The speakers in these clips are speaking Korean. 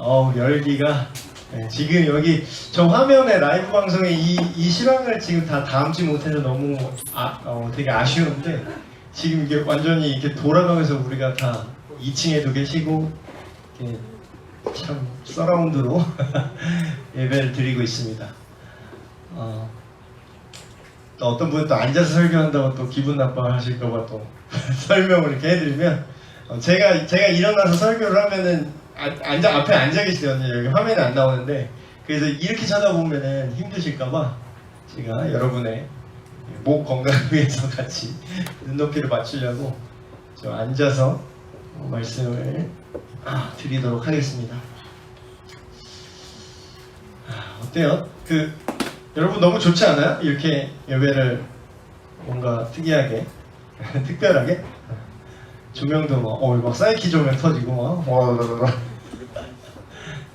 열기가 지금 여기 저 화면에 라이브 방송에 이 실황을 지금 다 담지 못해서 너무 되게 아쉬운데 지금 이게 완전히 이렇게 돌아가면서 우리가 다 2층에도 계시고 이렇게 참 서라운드로 예배를 드리고 있습니다. 또 어떤 분은 또 앉아서 설교한다고 또 기분 나빠하실까봐 또 설명을 이렇게 해드리면 제가 일어나서 설교를 하면은 앞에 앉아 계시거든요. 여기 화면에 안 나오는데 그래서 이렇게 쳐다보면은 힘드실까봐 제가 여러분의 목 건강을 위해서 같이 눈높이를 맞추려고 좀 앉아서 말씀을 드리도록 하겠습니다. 어때요? 여러분 너무 좋지 않아요? 이렇게 예배를 뭔가 특이하게 특별하게 조명도 막 사이키 조명 터지고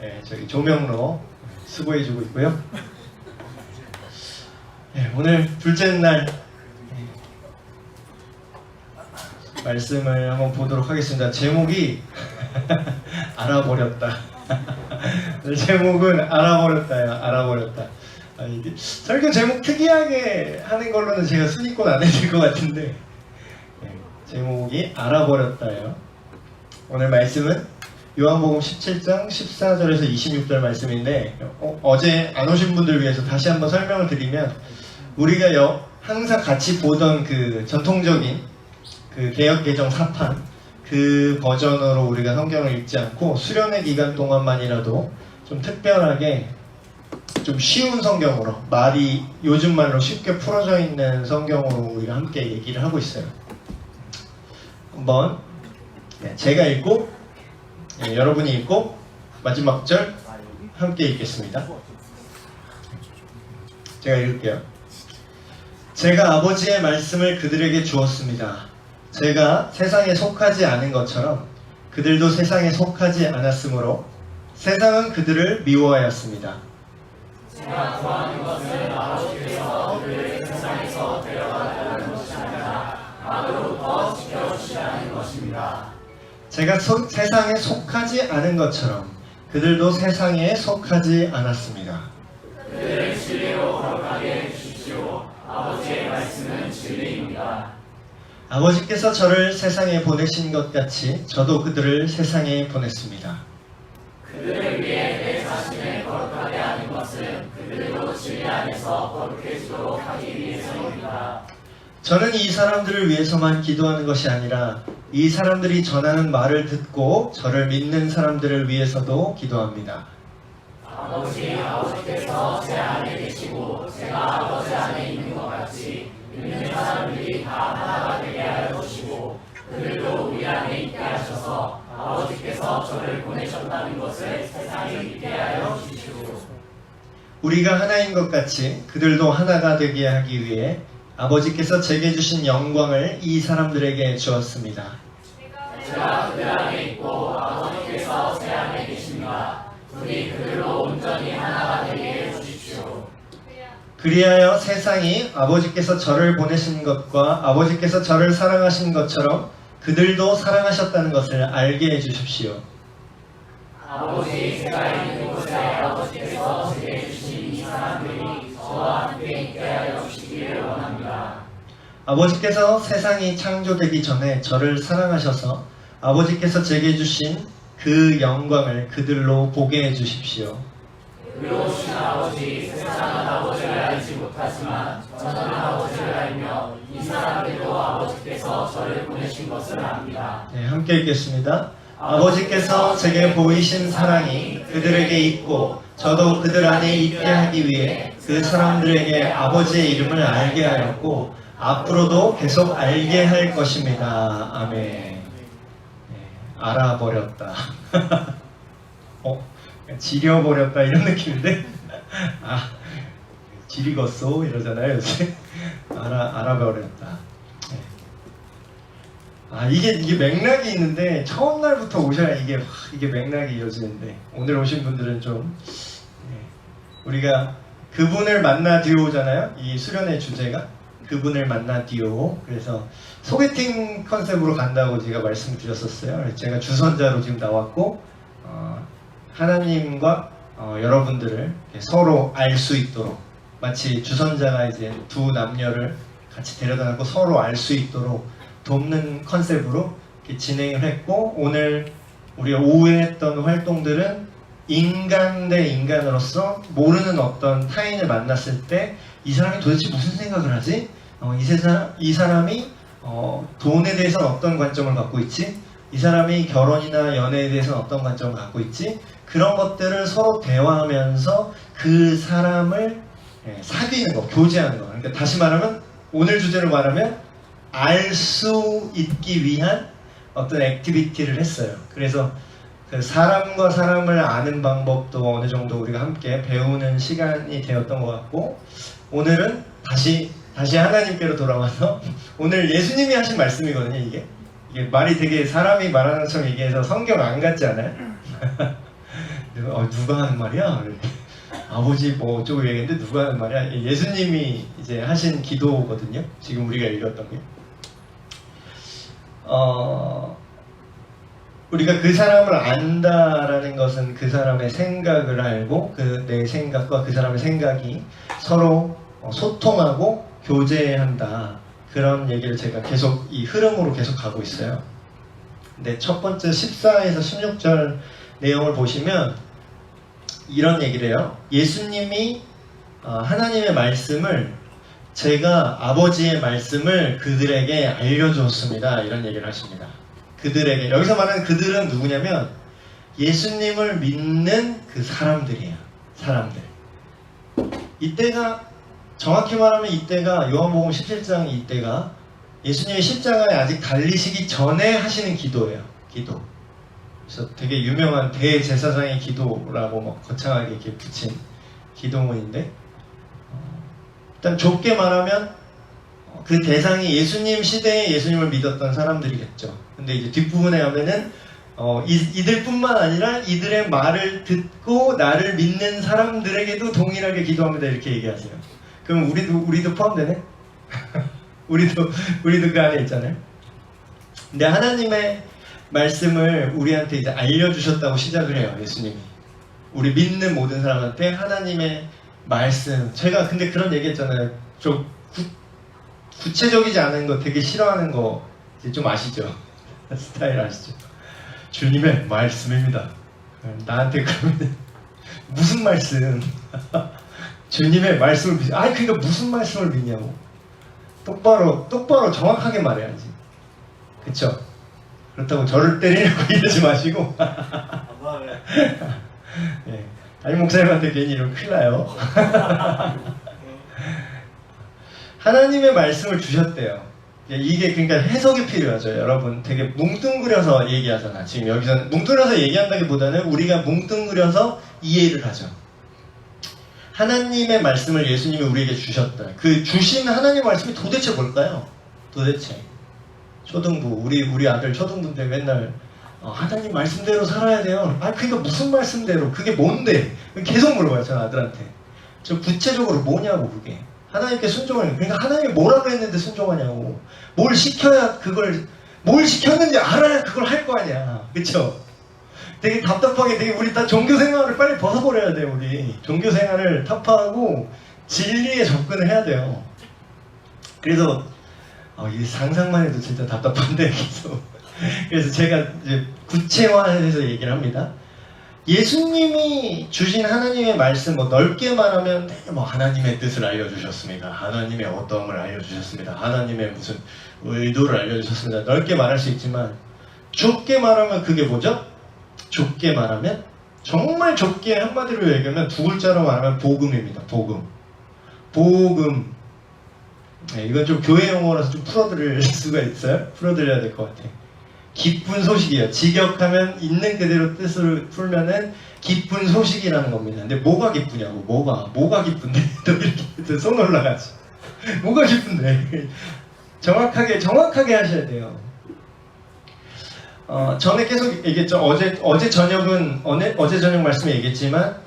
네, 저기 조명로 수고해주고 있고요. 네, 오늘 둘째 날 말씀을 한번 보도록 하겠습니다. 제목이 알아버렸다. 제목은 알아버렸다예요. 알아버렸다. 설교 제목 특이하게 하는 걸로는 제가 순위권 안 해줄 것 같은데 제목이 알아버렸다예요. 오늘 말씀은 요한복음 17장 14절에서 26절 말씀인데 어제 안 오신 분들 위해서 다시 한번 설명을 드리면 우리가 항상 같이 보던 그 전통적인 그 개역개정 사판 그 버전으로 우리가 성경을 읽지 않고 수련회 기간 동안만이라도 좀 특별하게 좀 쉬운 성경으로 말이 요즘 말로 쉽게 풀어져 있는 성경으로 우리가 함께 얘기를 하고 있어요. 한번 제가 읽고 여러분이 읽고 마지막 절 함께 읽겠습니다. 제가 읽을게요. 제가 아버지의 말씀을 그들에게 주었습니다. 제가 세상에 속하지 않은 것처럼 그들도 세상에 속하지 않았으므로 세상은 그들을 미워하였습니다. 제가 구하는 것은 아버지께서 그들을 세상에서 데려가려는 것이 아니라 악으로부터 지켜주시라는 것입니다. 제가 세상에 속하지 않은 것처럼 그들도 세상에 속하지 않았습니다. 그들을 진리로 거룩하게 해주십시오. 아버지의 말씀은 진리입니다. 아버지께서 저를 세상에 보내신 것 같이 저도 그들을 세상에 보냈습니다. 그들을 위해 내 자신을 거룩하게 하는 것은 그들도 진리 안에서 거룩해지도록 하기 위해서입니다. 저는 이 사람들을 위해서만 기도하는 것이 아니라 이 사람들이 전하는 말을 듣고 저를 믿는 사람들을 위해서도 기도합니다. 아버지께서 제 안에 계시고 제가 아버지 안에 있는 것 같이 믿는 사람들이 다 하나가 되게 하여 주시고 그들도 우리 안에 있게 하셔서 아버지께서 저를 보내셨다는 것을 세상에 믿게 하여 주시오. 우리가 하나인 것 같이 그들도 하나가 되게 하기 위해 아버지께서 제게 주신 영광을 이 사람들에게 주었습니다. 제가 그들 안에 있고 아버지께서 제 안에 계십니다. 우리 그들로 온전히 하나가 되게 해주십시오. 그리하여 세상이 아버지께서 저를 보내신 것과 아버지께서 저를 사랑하신 것처럼 그들도 사랑하셨다는 것을 알게 해주십시오. 아버지, 제가 있는 곳에 아버지께서 제게 주신 이 사람들이 저와 함께 있게 하여 주시기를 원합니다. 아버지께서 세상이 창조되기 전에 저를 사랑하셔서 아버지께서 제게 주신 그 영광을 그들로 보게 해주십시오. 의로우신 아버지, 세상은 아버지를 알지 못하지만 저는 아버지를 알며 이 사람들도 아버지께서 저를 보내신 것을 압니다. 네, 함께 읽겠습니다. 아버지께서 제게 보이신 사랑이 그들에게 있고 저도 그들 안에 있게 하기 위해 그 사람들에게 아버지의 이름을 알게 하였고 앞으로도 계속 알게 할 것입니다. 아멘. 네, 알아버렸다. 지려버렸다 이런 느낌인데 지리겄소 이러잖아요 요새. 알아버렸다. 이게 맥락이 있는데 처음 날부터 오셔야 이게 맥락이 이어지는데 오늘 오신 분들은 좀 우리가 그분을 만나 듀오잖아요. 이 수련의 주제가 그분을 만나 듀오. 그래서 소개팅 컨셉으로 간다고 제가 말씀드렸었어요. 제가 주선자로 지금 나왔고 하나님과 여러분들을 서로 알 수 있도록, 마치 주선자가 이제 두 남녀를 같이 데려다 놓고 서로 알 수 있도록 돕는 컨셉으로 이렇게 진행을 했고, 오늘 우리가 오후에 했던 활동들은 인간 대 인간으로서 모르는 어떤 타인을 만났을 때 이 사람이 도대체 무슨 생각을 하지? 이 사람이 돈에 대해서는 어떤 관점을 갖고 있지? 이 사람이 결혼이나 연애에 대해서는 어떤 관점을 갖고 있지? 그런 것들을 서로 대화하면서 그 사람을 사귀는 거, 교제하는 거. 그러니까 다시 말하면, 오늘 주제로 말하면 알 수 있기 위한 어떤 액티비티를 했어요. 그래서 그 사람과 사람을 아는 방법도 어느 정도 우리가 함께 배우는 시간이 되었던 것 같고, 오늘은 다시 하나님께로 돌아와서 오늘 예수님이 하신 말씀이거든요. 이게 말이 되게 사람이 말하는 것처럼 얘기해서 성경 안 같지 않아요? 누가 하는 말이야? 아버지 뭐 어쩌고 얘기했는데 누가 하는 말이야? 예수님이 이제 하신 기도거든요. 지금 우리가 읽었던 게. 우리가 그 사람을 안다라는 것은 그 사람의 생각을 알고 내 생각과 그 사람의 생각이 서로 소통하고 교제한다. 그런 얘기를 제가 계속 이 흐름으로 계속 가고 있어요. 근데 첫 번째 14에서 16절 내용을 보시면 이런 얘기를 해요. 예수님이 하나님의 말씀을, 제가 아버지의 말씀을 그들에게 알려주었습니다. 이런 얘기를 하십니다. 그들에게, 여기서 말하는 그들은 누구냐면 예수님을 믿는 그 사람들이에요. 사람들. 이때가, 정확히 말하면 이때가 요한복음 17장, 이때가 예수님이 십자가에 아직 달리시기 전에 하시는 기도예요. 기도. 그래서 되게 유명한 대제사장의 기도라고 막 거창하게 이렇게 붙인 기도문인데, 일단 좁게 말하면 그 대상이 예수님 시대에 예수님을 믿었던 사람들이겠죠. 근데 이제 뒷부분에 가면은 이들뿐만 아니라 이들의 말을 듣고 나를 믿는 사람들에게도 동일하게 기도합니다. 이렇게 얘기하세요. 그럼 우리도 포함되네? 우리도 그 안에 있잖아요. 근데 하나님의 말씀을 우리한테 이제 알려주셨다고 시작을 해요. 예수님이. 우리 믿는 모든 사람한테 하나님의 말씀. 제가 근데 그런 얘기 했잖아요. 좀 구체적이지 않은 거 되게 싫어하는 거 이제 좀 아시죠? 스타일 아시죠? 주님의 말씀입니다. 나한테 그러면 무슨 말씀? 주님의 말씀을 믿. 그러니까 무슨 말씀을 믿냐고. 똑바로 정확하게 말해야지. 그쵸? 그렇다고 저를 때리려고 이러지 마시고. 네. 담임 목사님한테 괜히 이러면 큰일 나요. 하나님의 말씀을 주셨대요. 이게 그러니까 해석이 필요하죠. 여러분 되게 뭉뚱그려서 얘기하잖아. 지금 여기서 뭉뚱그려서 얘기한다기보다는 우리가 뭉뚱그려서 이해를 하죠. 하나님의 말씀을 예수님이 우리에게 주셨다. 그 주신 하나님의 말씀이 도대체 뭘까요? 도대체 초등부, 우리 아들 초등부인데 맨날 하나님 말씀대로 살아야 돼요. 그러니까 무슨 말씀대로? 그게 뭔데? 계속 물어봐요. 저 아들한테. 저 구체적으로 뭐냐고 그게. 하나님께 순종하는. 그러니까 하나님이 뭐라고 했는데 순종하냐고. 뭘 시켜야 뭘 시켰는지 알아야 그걸 할 거 아니야. 그쵸? 되게 답답하게 우리 다 종교 생활을 빨리 벗어버려야 돼요. 우리 종교 생활을 타파하고 진리에 접근을 해야 돼요. 그래서 이 상상만 해도 진짜 답답한데 그래서 제가 이제 구체화해서 얘기를 합니다. 예수님이 주신 하나님의 말씀, 넓게 말하면 하나님의 뜻을 알려주셨습니다. 하나님의 어떠함을 알려주셨습니다. 하나님의 무슨 의도를 알려주셨습니다. 넓게 말할 수 있지만 좁게 말하면 그게 뭐죠? 좁게 말하면, 정말 좁게 한마디로 얘기하면 두 글자로 말하면 복음입니다. 복음. 네, 이건 좀 교회 용어라서 좀 풀어드릴 수가 있어요. 풀어드려야 될 것 같아요. 기쁜 소식이에요. 직역하면 있는 그대로 뜻을 풀면은 기쁜 소식이라는 겁니다. 근데 뭐가 기쁘냐고. 뭐가 기쁜데? 또 이렇게 손 올라가지. 뭐가 기쁜데? 정확하게 하셔야 돼요. 전에 계속 얘기했죠. 어제 저녁 말씀에 얘기했지만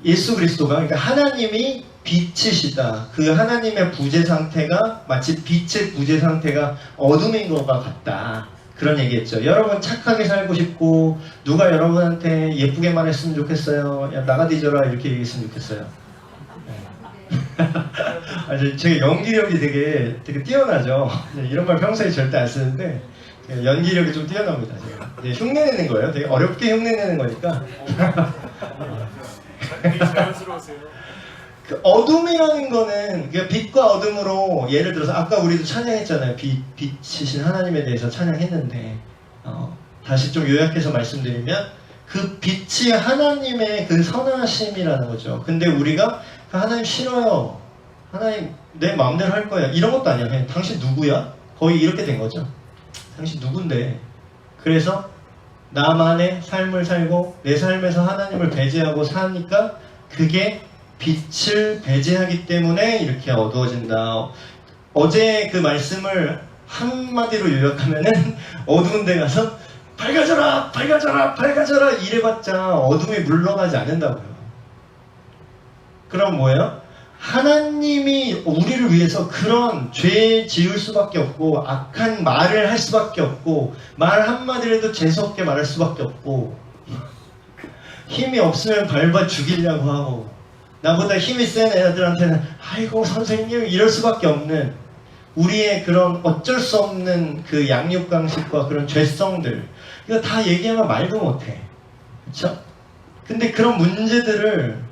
예수 그리스도가, 그러니까 하나님이 빛이시다. 그 하나님의 부재 상태가 마치 빛의 부재 상태가 어둠인 것과 같다. 그런 얘기했죠. 여러분 착하게 살고 싶고 누가 여러분한테 예쁘게 말했으면 좋겠어요. 야 나가 뒤져라 이렇게 얘기했으면 좋겠어요. 네. 제가 연기력이 되게 뛰어나죠. 이런 말 평소에 절대 안 쓰는데 연기력이 좀 뛰어납니다. 제가 흉내내는 거예요. 되게 어렵게 흉내내는 거니까. 되게 자연스러우세요. 그 어둠이라는 거는 그러니까 빛과 어둠으로 예를 들어서 아까 우리도 찬양했잖아요. 빛이신 하나님에 대해서 찬양했는데 다시 좀 요약해서 말씀드리면 그 빛이 하나님의 그 선하심이라는 거죠. 근데 우리가 하나님 싫어요. 하나님 내 마음대로 할 거야. 이런 것도 아니야. 그냥 당신 누구야? 거의 이렇게 된 거죠. 당신 누군데? 그래서 나만의 삶을 살고 내 삶에서 하나님을 배제하고 사니까 그게 빛을 배제하기 때문에 이렇게 어두워진다. 어제 그 말씀을 한마디로 요약하면은 어두운 데 가서 밝아져라 밝아져라 밝아져라 이래봤자 어둠이 물러가지 않는다고요. 그럼 뭐예요? 하나님이 우리를 위해서 그런 죄 지을 수밖에 없고 악한 말을 할 수밖에 없고 말 한마디라도 재수없게 말할 수밖에 없고 힘이 없으면 밟아 죽이려고 하고 나보다 힘이 센 애들한테는 아이고 선생님 이럴 수밖에 없는 우리의 그런 어쩔 수 없는 그 양육강식과 그런 죄성들 이거 다 얘기하면 말도 못해. 그쵸? 근데 그런 문제들을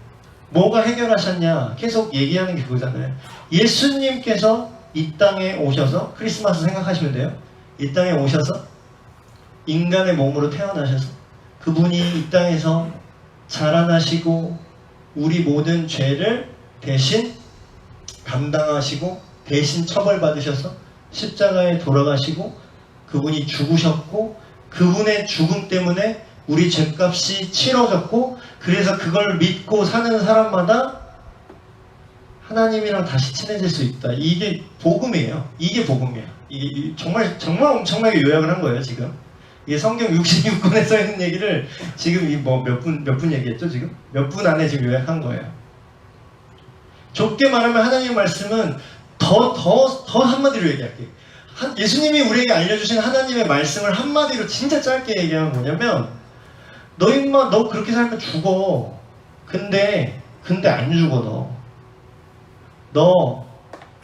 뭐가 해결하셨냐 계속 얘기하는 게 그거잖아요. 예수님께서 이 땅에 오셔서 크리스마스 생각하시면 돼요. 이 땅에 오셔서 인간의 몸으로 태어나셔서 그분이 이 땅에서 자라나시고 우리 모든 죄를 대신 감당하시고 대신 처벌받으셔서 십자가에 돌아가시고 그분이 죽으셨고 그분의 죽음 때문에 우리 죄값이 치러졌고 그래서 그걸 믿고 사는 사람마다 하나님이랑 다시 친해질 수 있다. 이게 복음이에요. 이게 복음이에요. 이게 정말 엄청나게 요약을 한 거예요. 지금 이게 성경 66권에 써 있는 얘기를 지금 이 뭐 몇 분 얘기했죠? 지금 몇 분 안에 지금 요약한 거예요. 좁게 말하면 하나님의 말씀은 더 한마디로 얘기할게요. 예수님이 우리에게 알려주신 하나님의 말씀을 한마디로 진짜 짧게 얘기하면 뭐냐면 너 임마 너 그렇게 살면 죽어. 근데 안 죽어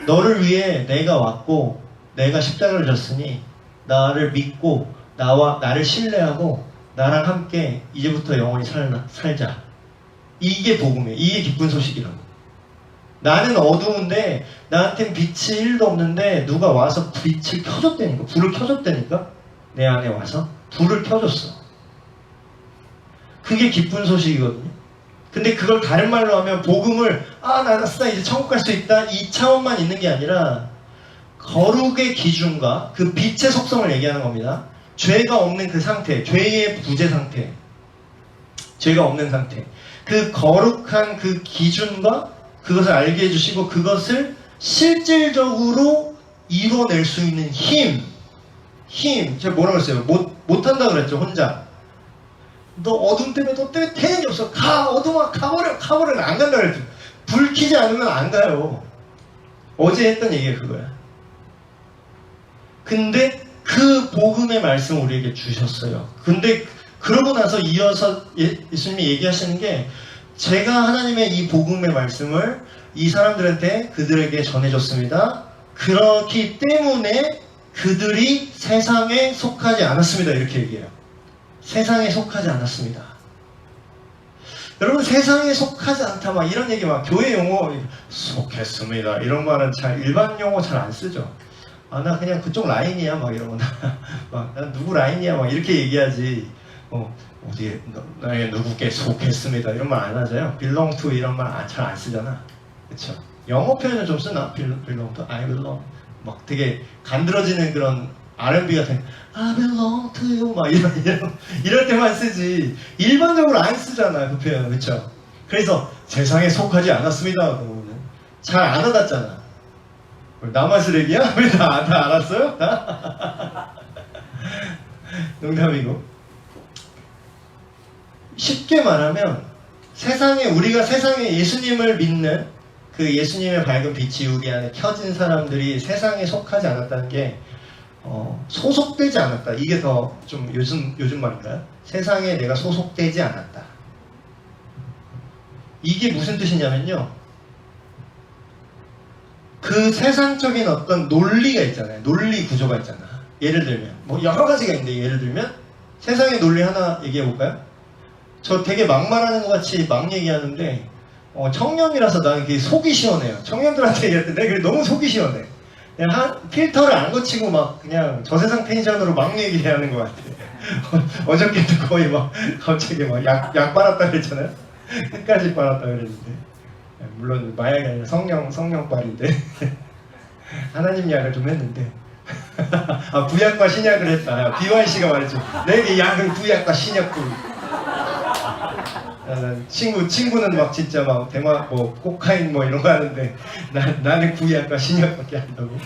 너를 위해 내가 왔고 내가 십자가를 졌으니 나를 믿고 나를 신뢰하고 나랑 함께 이제부터 영원히 살자. 이게 복음이에요. 이게 기쁜 소식이라고. 나는 어두운데 나한텐 빛이 1도 없는데 누가 와서 빛을 켜줬다니까. 불을 켜줬다니까. 내 안에 와서 불을 켜줬어. 그게 기쁜 소식이거든요. 근데 그걸 다른 말로 하면 복음을 나 이제 천국 갈 수 있다 이 차원만 있는 게 아니라 거룩의 기준과 그 빛의 속성을 얘기하는 겁니다. 죄가 없는 그 상태, 죄의 부재 상태, 죄가 없는 상태, 그 거룩한 그 기준과 그것을 알게 해주시고 그것을 실질적으로 이뤄낼 수 있는 힘. 제가 뭐라고 했어요? 못한다 그랬죠, 혼자. 너 어둠 때문에 너 때문에 되는 게 없어. 가, 어둠아, 가버려. 안 간다 그랬죠. 불 켜지 않으면 안 가요. 어제 했던 얘기가 그거야. 근데 그 복음의 말씀을 우리에게 주셨어요. 근데 그러고 나서 이어서 예수님이 얘기하시는 게 제가 하나님의 이 복음의 말씀을 이 사람들한테 그들에게 전해줬습니다. 그렇기 때문에 그들이 세상에 속하지 않았습니다. 이렇게 얘기해요. 세상에 속하지 않았습니다. 여러분 세상에 속하지 않다 막 이런 얘기 막 교회 용어 속했습니다. 이런 말은 일반 용어 잘 안 쓰죠. 나 그냥 그쪽 라인이야 막 이러고 난 누구 라인이야 막 이렇게 얘기하지. 어디에 나의 누구께 속했습니다 이런 말 안 하잖아요. belong to 이런 말 잘 안 쓰잖아. 그쵸? 영어 표현을 좀 쓰나? belong to, I belong 막 되게 간드러지는 그런 R&B 같은 I belong to you 막 이럴 때만 쓰지 일반적으로 안 쓰잖아 그 표현. 그쵸? 그래서 세상에 속하지 않았습니다 그러면 잘 안 와닿잖아. 나만 쓰레기야? 왜 다 알았어요? 농담이고 쉽게 말하면 우리가 세상에 예수님을 믿는 그 예수님의 밝은 빛이 우리 안에 켜진 사람들이 세상에 속하지 않았다는 게 소속되지 않았다. 이게 더 좀 요즘 말인가요? 세상에 내가 소속되지 않았다. 이게 무슨 뜻이냐면요. 그 세상적인 어떤 논리가 있잖아요. 논리 구조가 있잖아. 예를 들면 뭐 여러 가지가 있는데 예를 들면 세상의 논리 하나 얘기해 볼까요? 저 되게 막말하는 것 같이 막 얘기하는데 청년이라서 나는 그게 속이 시원해요. 청년들한테 얘기할 때 내가 그게 너무 속이 시원해. 그냥 필터를 안 거치고 막 그냥 저세상 텐션으로 막 얘기하는 것 같아. 어저께도 거의 막 갑자기 막 약 빨았다 그랬잖아요. 끝까지 빨았다 그랬는데 물론 마약이 아니라 성령빨인데 하나님 약을 좀 했는데 아 구약과 신약을 했다. BYC가 말했죠. 내게 약은 구약과 신약뿐. 친구는 막 진짜 막 대마 뭐 코카인 뭐 이런 거 하는데 나는 구약과 신약밖에 한다고.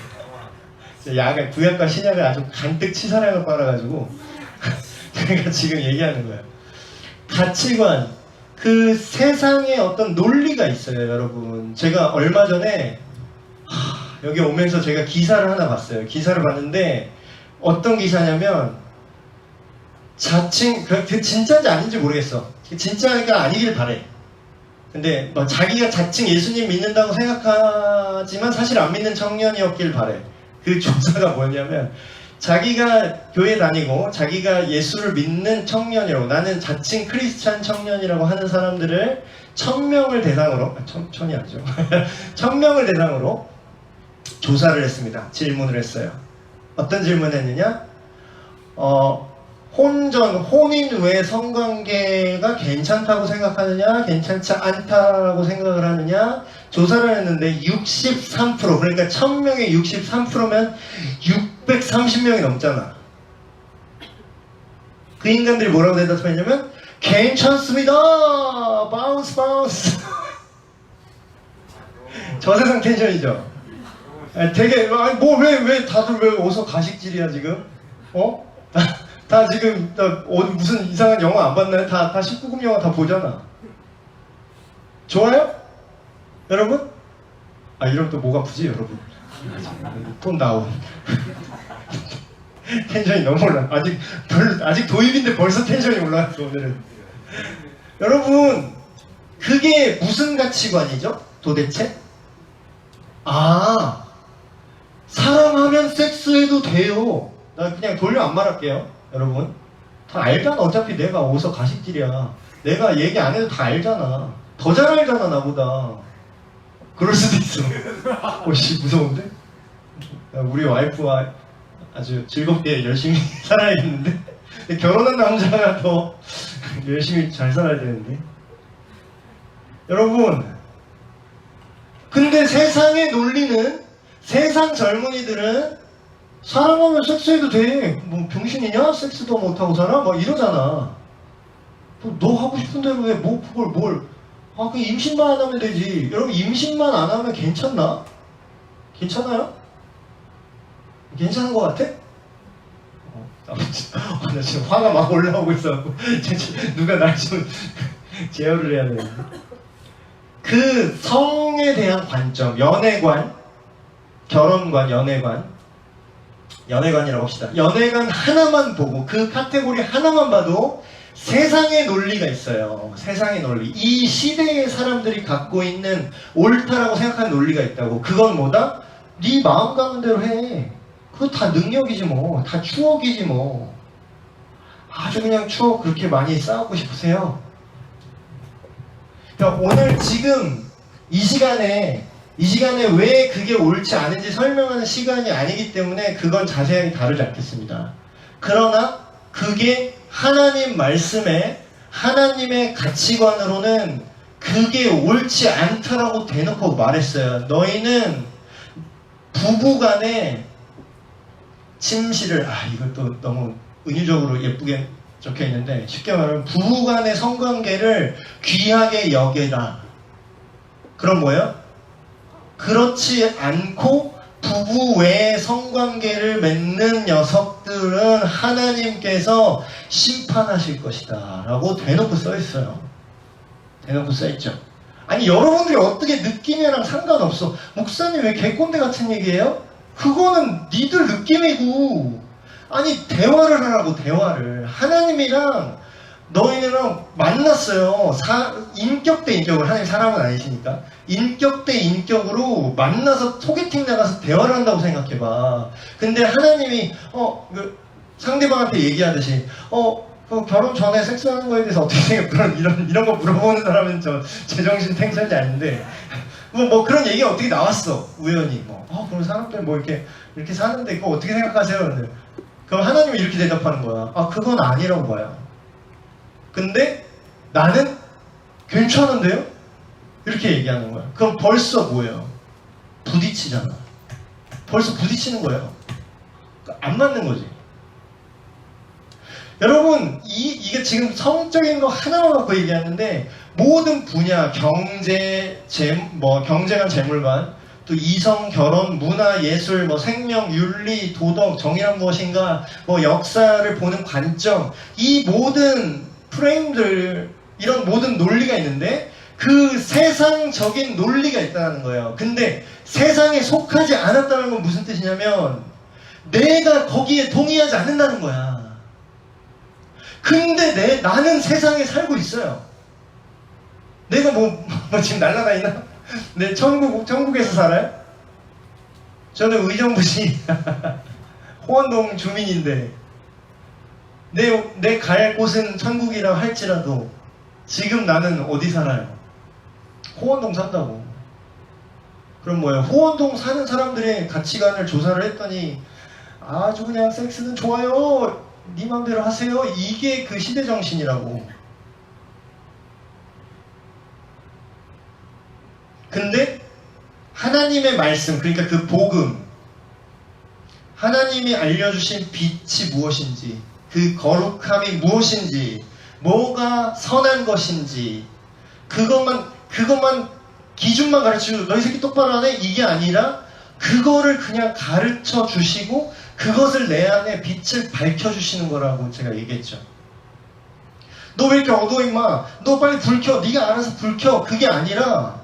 약을 구약과 신약을 아주 간뜩 치사량을 빨아가지고 제가 지금 얘기하는 거예요. 가치관, 그 세상에 어떤 논리가 있어요, 여러분. 제가 얼마 전에 여기 오면서 제가 기사를 하나 봤어요. 기사를 봤는데 어떤 기사냐면 자칭 그 진짜인지 아닌지 모르겠어. 진짜가 아니길 바래. 근데 뭐 자기가 자칭 예수님 믿는다고 생각하지만 사실 안 믿는 청년이었길 바래. 그 조사가 뭐냐면 자기가 교회 다니고 자기가 예수를 믿는 청년이라고, 나는 자칭 크리스찬 청년이라고 하는 사람들을 1000명을 대상으로, 천이 아니죠. 1000명을 대상으로 조사를 했습니다. 질문을 했어요. 어떤 질문을 했느냐? 혼인 외 성관계가 괜찮다고 생각하느냐, 괜찮지 않다고 생각을 하느냐, 조사를 했는데 63%, 그러니까 1000명의 63%면 630명이 넘잖아. 그 인간들이 뭐라고 대답했냐면 괜찮습니다. 바운스. 저세상 텐션이죠. 되게 뭐 왜 다들 왜 어서 가식질이야 지금? 다 지금 무슨 이상한 영화 안 봤나요? 다 19금 영화 다 보잖아. 좋아요? 여러분? 이러면 또 목 아프지 여러분? 돈 나온 텐션이 너무 올라. 아직 도입인데 벌써 텐션이 올라왔어 오늘은. 여러분, 그게 무슨 가치관이죠? 도대체? 사랑하면 섹스해도 돼요. 나 그냥 돌려 안 말할게요. 여러분 다 알잖아. 어차피 내가 어디서 가식질이야. 내가 얘기 안 해도 다 알잖아. 더 잘 알잖아 나보다. 그럴 수도 있어. 씨 무서운데? 우리 와이프와 아주 즐겁게 열심히 살아야겠는데? 결혼한 남자가 더 열심히 잘 살아야 되는데. 여러분, 근데 세상의 논리는, 세상 젊은이들은 사랑하면 섹스해도 돼. 뭐 병신이냐? 섹스도 못하고 살아? 막 이러잖아. 너 하고 싶은 대로 해. 뭐 그걸 뭘. 그 임신만 안 하면 되지. 여러분 임신만 안 하면 괜찮나? 괜찮아요? 괜찮은 것 같아? 나 지금 화가 막 올라오고 있어갖고 누가 날 좀 제어를 해야 되는데. 그 성에 대한 관점, 연애관, 결혼관, 연애관이라고 합시다. 연애관 하나만 보고, 그 카테고리 하나만 봐도 세상의 논리가 있어요. 세상의 논리. 이 시대의 사람들이 갖고 있는 옳다라고 생각하는 논리가 있다고. 그건 뭐다? 네 마음 가는 대로 해. 그거 다 능력이지 뭐. 다 추억이지 뭐. 아주 그냥 추억 그렇게 많이 쌓고 싶으세요? 그러니까 오늘 지금 이 시간에 왜 그게 옳지 않은지 설명하는 시간이 아니기 때문에 그건 자세하게 다루지 않겠습니다. 그러나 그게 하나님 말씀에, 하나님의 가치관으로는 그게 옳지 않다라고 대놓고 말했어요. 너희는 부부간에 침실을, 이것도 너무 은유적으로 예쁘게 적혀 있는데, 쉽게 말하면 부부간의 성관계를 귀하게 여겨라. 그럼 뭐예요? 그렇지 않고 부부 외에 성관계를 맺는 녀석들은 하나님께서 심판하실 것이다 라고 대놓고 써있어요. 대놓고 써있죠. 아니 여러분들이 어떻게 느끼냐랑 상관없어. 목사님 왜 개꼰대 같은 얘기예요? 그거는 니들 느낌이고, 아니 대화를 하라고. 대화를. 하나님이랑 너희랑 만났어요. 인격 대 인격으로. 하나님 사람은 아니시니까 인격 대 인격으로 만나서 소개팅 나가서 대화를 한다고 생각해봐. 근데 하나님이 상대방한테 얘기하듯이 그 결혼 전에 섹스하는 거에 대해서 어떻게 생각해? 이런 거 물어보는 사람은 저 제정신 탱찰이 아닌데, 뭐 그런 얘기가 어떻게 나왔어 우연히. 그럼 사람들 뭐 이렇게 사는데 그거 어떻게 생각하세요? 근데 그럼 하나님이 이렇게 대답하는 거야. 그건 아니라고 봐요. 근데 나는 괜찮은데요? 이렇게 얘기하는 거야. 그럼 벌써 뭐예요? 부딪히잖아. 벌써 부딪히는 거예요. 안 맞는 거지. 여러분, 이게 지금 성적인 거 하나만 갖고 얘기하는데, 모든 분야, 경제, 경제관, 재물관, 또 이성, 결혼, 문화, 예술, 생명, 윤리, 도덕, 정의란 무엇인가, 역사를 보는 관점, 이 모든 프레임들, 이런 모든 논리가 있는데, 그 세상적인 논리가 있다는 거예요. 근데 세상에 속하지 않았다는 건 무슨 뜻이냐면, 내가 거기에 동의하지 않는다는 거야. 근데 나는 세상에 살고 있어요. 내가 지금 날아다니나? 내 천국에서 살아요? 저는 의정부시 호원동 주민인데, 내 갈 곳은 천국이라 할지라도 지금 나는 어디 살아요? 호원동 산다고. 그럼 뭐예요? 호원동 사는 사람들의 가치관을 조사를 했더니 아주 그냥 섹스는 좋아요, 네 맘대로 하세요, 이게 그 시대 정신이라고. 근데 하나님의 말씀, 그러니까 그 복음, 하나님이 알려주신 빛이 무엇인지, 그 거룩함이 무엇인지, 뭐가 선한 것인지, 그것만 기준만 가르치고 너희 새끼 똑바로 하네? 이게 아니라 그거를 그냥 가르쳐 주시고 그것을 내 안에 빛을 밝혀주시는 거라고 제가 얘기했죠. 너 왜 이렇게 어두워 임마? 너 빨리 불 켜. 네가 알아서 불 켜. 그게 아니라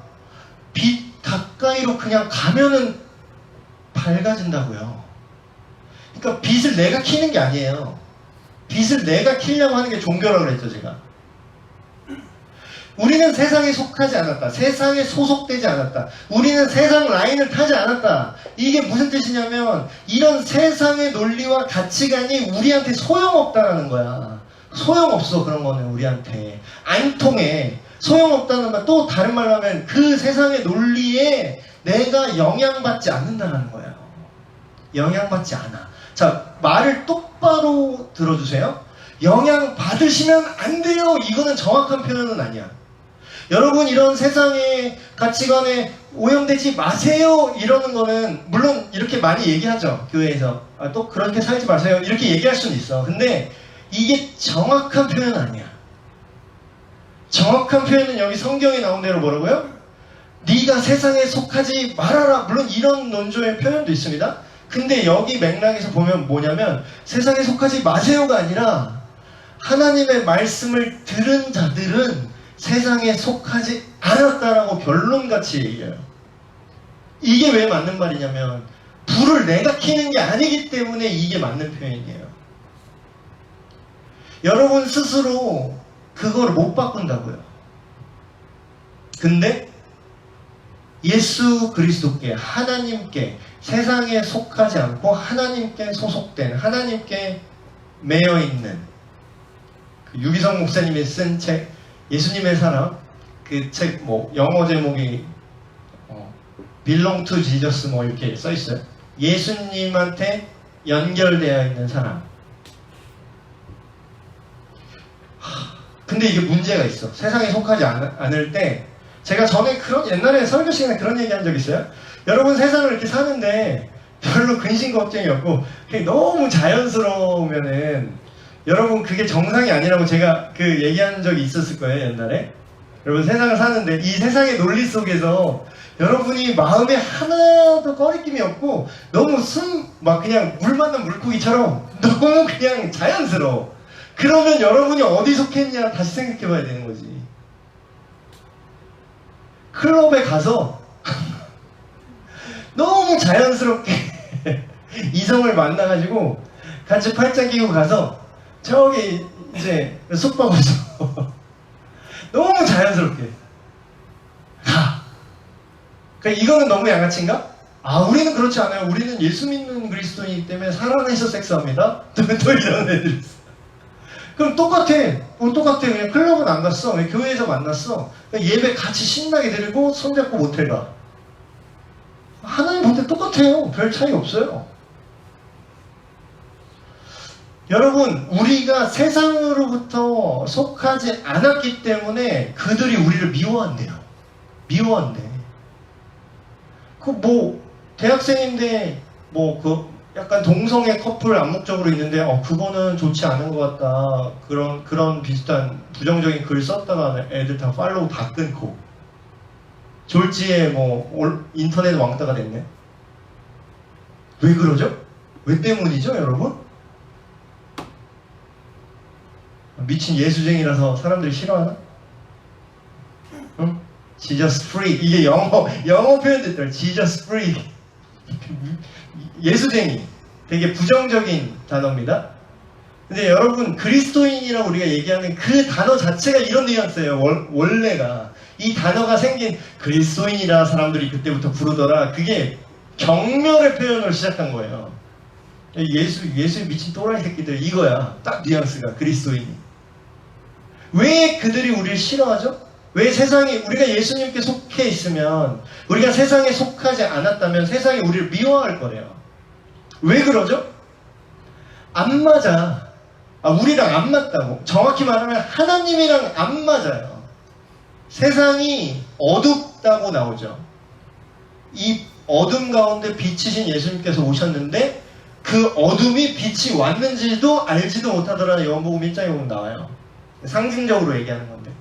빛 가까이로 그냥 가면은 밝아진다고요. 그러니까 빛을 내가 켜는 게 아니에요. 빛을 내가 켜려고 하는 게 종교라고 그랬죠, 제가. 우리는 세상에 속하지 않았다. 세상에 소속되지 않았다. 우리는 세상 라인을 타지 않았다. 이게 무슨 뜻이냐면, 이런 세상의 논리와 가치관이 우리한테 소용없다는 거야. 소용없어. 그런 거는 우리한테 안 통해. 소용없다는 건 또 다른 말로 하면 그 세상의 논리에 내가 영향받지 않는다는 거예요. 영향받지 않아. 자, 말을 똑바로 들어주세요. 영향받으시면 안 돼요. 이거는 정확한 표현은 아니야. 여러분, 이런 세상의 가치관에 오염되지 마세요 이러는 거는 물론 이렇게 많이 얘기하죠. 교회에서. 또 그렇게 살지 마세요 이렇게 얘기할 수는 있어. 근데 이게 정확한 표현은 아니야. 정확한 표현은 여기 성경에 나온 대로 뭐라고요? 네가 세상에 속하지 말아라. 물론 이런 논조의 표현도 있습니다. 근데 여기 맥락에서 보면 뭐냐면, 세상에 속하지 마세요가 아니라 하나님의 말씀을 들은 자들은 세상에 속하지 않았다라고 결론같이 얘기해요. 이게 왜 맞는 말이냐면, 불을 내가 켜는 게 아니기 때문에 이게 맞는 표현이에요. 여러분 스스로 그걸 못 바꾼다고요. 근데 예수 그리스도께, 하나님께, 세상에 속하지 않고 하나님께 소속된, 하나님께 매여있는, 그 유기성 목사님이 쓴 책 예수님의 사랑, 그 책 영어 제목이 Belong to Jesus 이렇게 써있어요. 예수님한테 연결되어 있는 사람. 근데 이게 문제가 있어. 세상에 속하지 않을 때, 제가 전에 옛날에 설교 시간에 그런 얘기 한 적 있어요. 여러분, 세상을 이렇게 사는데 별로 근심 걱정이 없고 그냥 너무 자연스러우면은 여러분 그게 정상이 아니라고 제가 그 얘기한 적이 있었을 거예요, 옛날에. 여러분, 세상을 사는데 이 세상의 논리 속에서 여러분이 마음에 하나도 꺼리낌이 없고 너무 그냥 물 만난 물고기처럼 너무 그냥 자연스러워. 그러면 여러분이 어디 속했냐 다시 생각해 봐야 되는 거지. 클럽에 가서 너무 자연스럽게 이성을 만나가지고 같이 팔짱 끼고 가서 저기 이제 숙박에서 너무 자연스럽게 가. 그러니까 이거는 너무 양아치인가? 아, 우리는 그렇지 않아요. 우리는 예수 믿는 그리스도이기 때문에 살아내서 섹스합니다. 또 이런 애들이 있어. 그럼 똑같아. 똑같아. 그냥 클럽은 안 갔어. 그냥 교회에서 만났어. 그러니까 예배 같이 신나게 드리고 손잡고 모텔 가. 하나님 볼 때 똑같아요. 별 차이 없어요. 여러분, 우리가 세상으로부터 속하지 않았기 때문에 그들이 우리를 미워한대요. 미워한대. 대학생인데 약간 동성애 커플 암묵적으로 있는데 그거는 좋지 않은 것 같다. 그런 비슷한 부정적인 글 썼다가 애들 다 팔로우 다 끊고 졸지에 인터넷 왕따가 됐네. 왜 그러죠? 왜 때문이죠, 여러분? 미친 예수쟁이라서 사람들이 싫어하나? 응? Jesus freak. 이게 영어 표현됐더라. Jesus freak. 예수쟁이. 되게 부정적인 단어입니다. 근데 여러분, 그리스도인이라고 우리가 얘기하는 그 단어 자체가 이런 뉘앙스예요. 원래가. 이 단어가 생긴 그리스도인이라 사람들이 그때부터 부르더라. 그게 경멸의 표현으로 시작한 거예요. 예수 미친 또라이 새끼들 이거야. 딱 뉘앙스가 그리스도인이. 왜 그들이 우리를 싫어하죠? 왜 우리가 예수님께 속해 있으면, 우리가 세상에 속하지 않았다면 세상이 우리를 미워할 거래요. 왜 그러죠? 안 맞아. 우리랑 안 맞다고. 정확히 말하면 하나님이랑 안 맞아요. 세상이 어둡다고 나오죠. 이 어둠 가운데 빛이신 예수님께서 오셨는데 그 어둠이 빛이 왔는지도 알지도 못하더라는 요한복음 1장에 보면 나와요. 상징적으로 얘기하는 건데.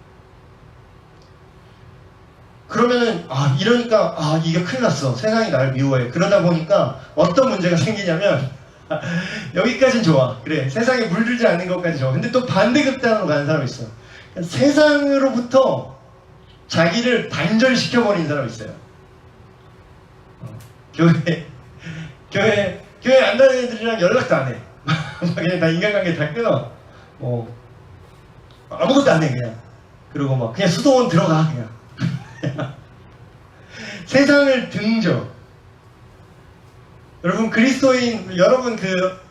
그러면은 이러니까 이게 큰일 났어. 세상이 나를 미워해. 그러다 보니까 어떤 문제가 생기냐면 여기까진 좋아. 그래, 세상에 물들지 않는 것까지 좋아. 근데 또 반대극단으로 가는 사람이 있어. 세상으로부터 자기를 단절시켜버린 사람이 있어요. 교회 안 다니는 애들이랑 연락도 안 해. 그냥 다 인간관계 다 끊어. 아무것도 안 해, 그냥. 그리고 그냥 수도원 들어가, 그냥. 세상을 등져. 여러분, 그리스도인, 여러분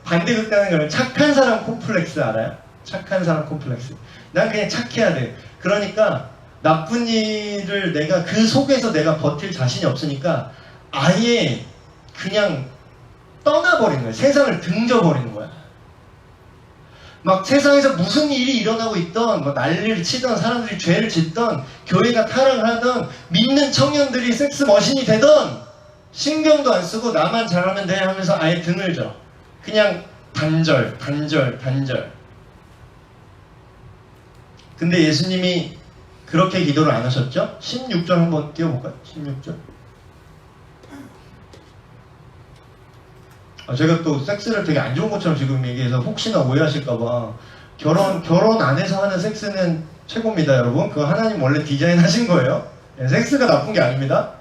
반대극단은 거는 착한 사람 콤플렉스 알아요? 착한 사람 콤플렉스. 난 그냥 착해야 돼. 그러니까 나쁜 일을 그 속에서 내가 버틸 자신이 없으니까 아예 그냥 떠나버리는 거야. 세상을 등져버리는 거야. 세상에서 무슨 일이 일어나고 있던, 난리를 치던, 사람들이 죄를 짓던, 교회가 타락을 하던, 믿는 청년들이 섹스 머신이 되던, 신경도 안 쓰고 나만 잘하면 돼 하면서 아예 등을 져. 그냥 단절. 근데 예수님이 그렇게 기도를 안 하셨죠? 16절 한번 띄워볼까요? 16절. 제가 또 섹스를 되게 안 좋은 것처럼 지금 얘기해서 혹시나 오해하실까봐 결혼 안에서 하는 섹스는 최고입니다, 여러분. 그거 하나님 원래 디자인하신 거예요. 섹스가 나쁜 게 아닙니다.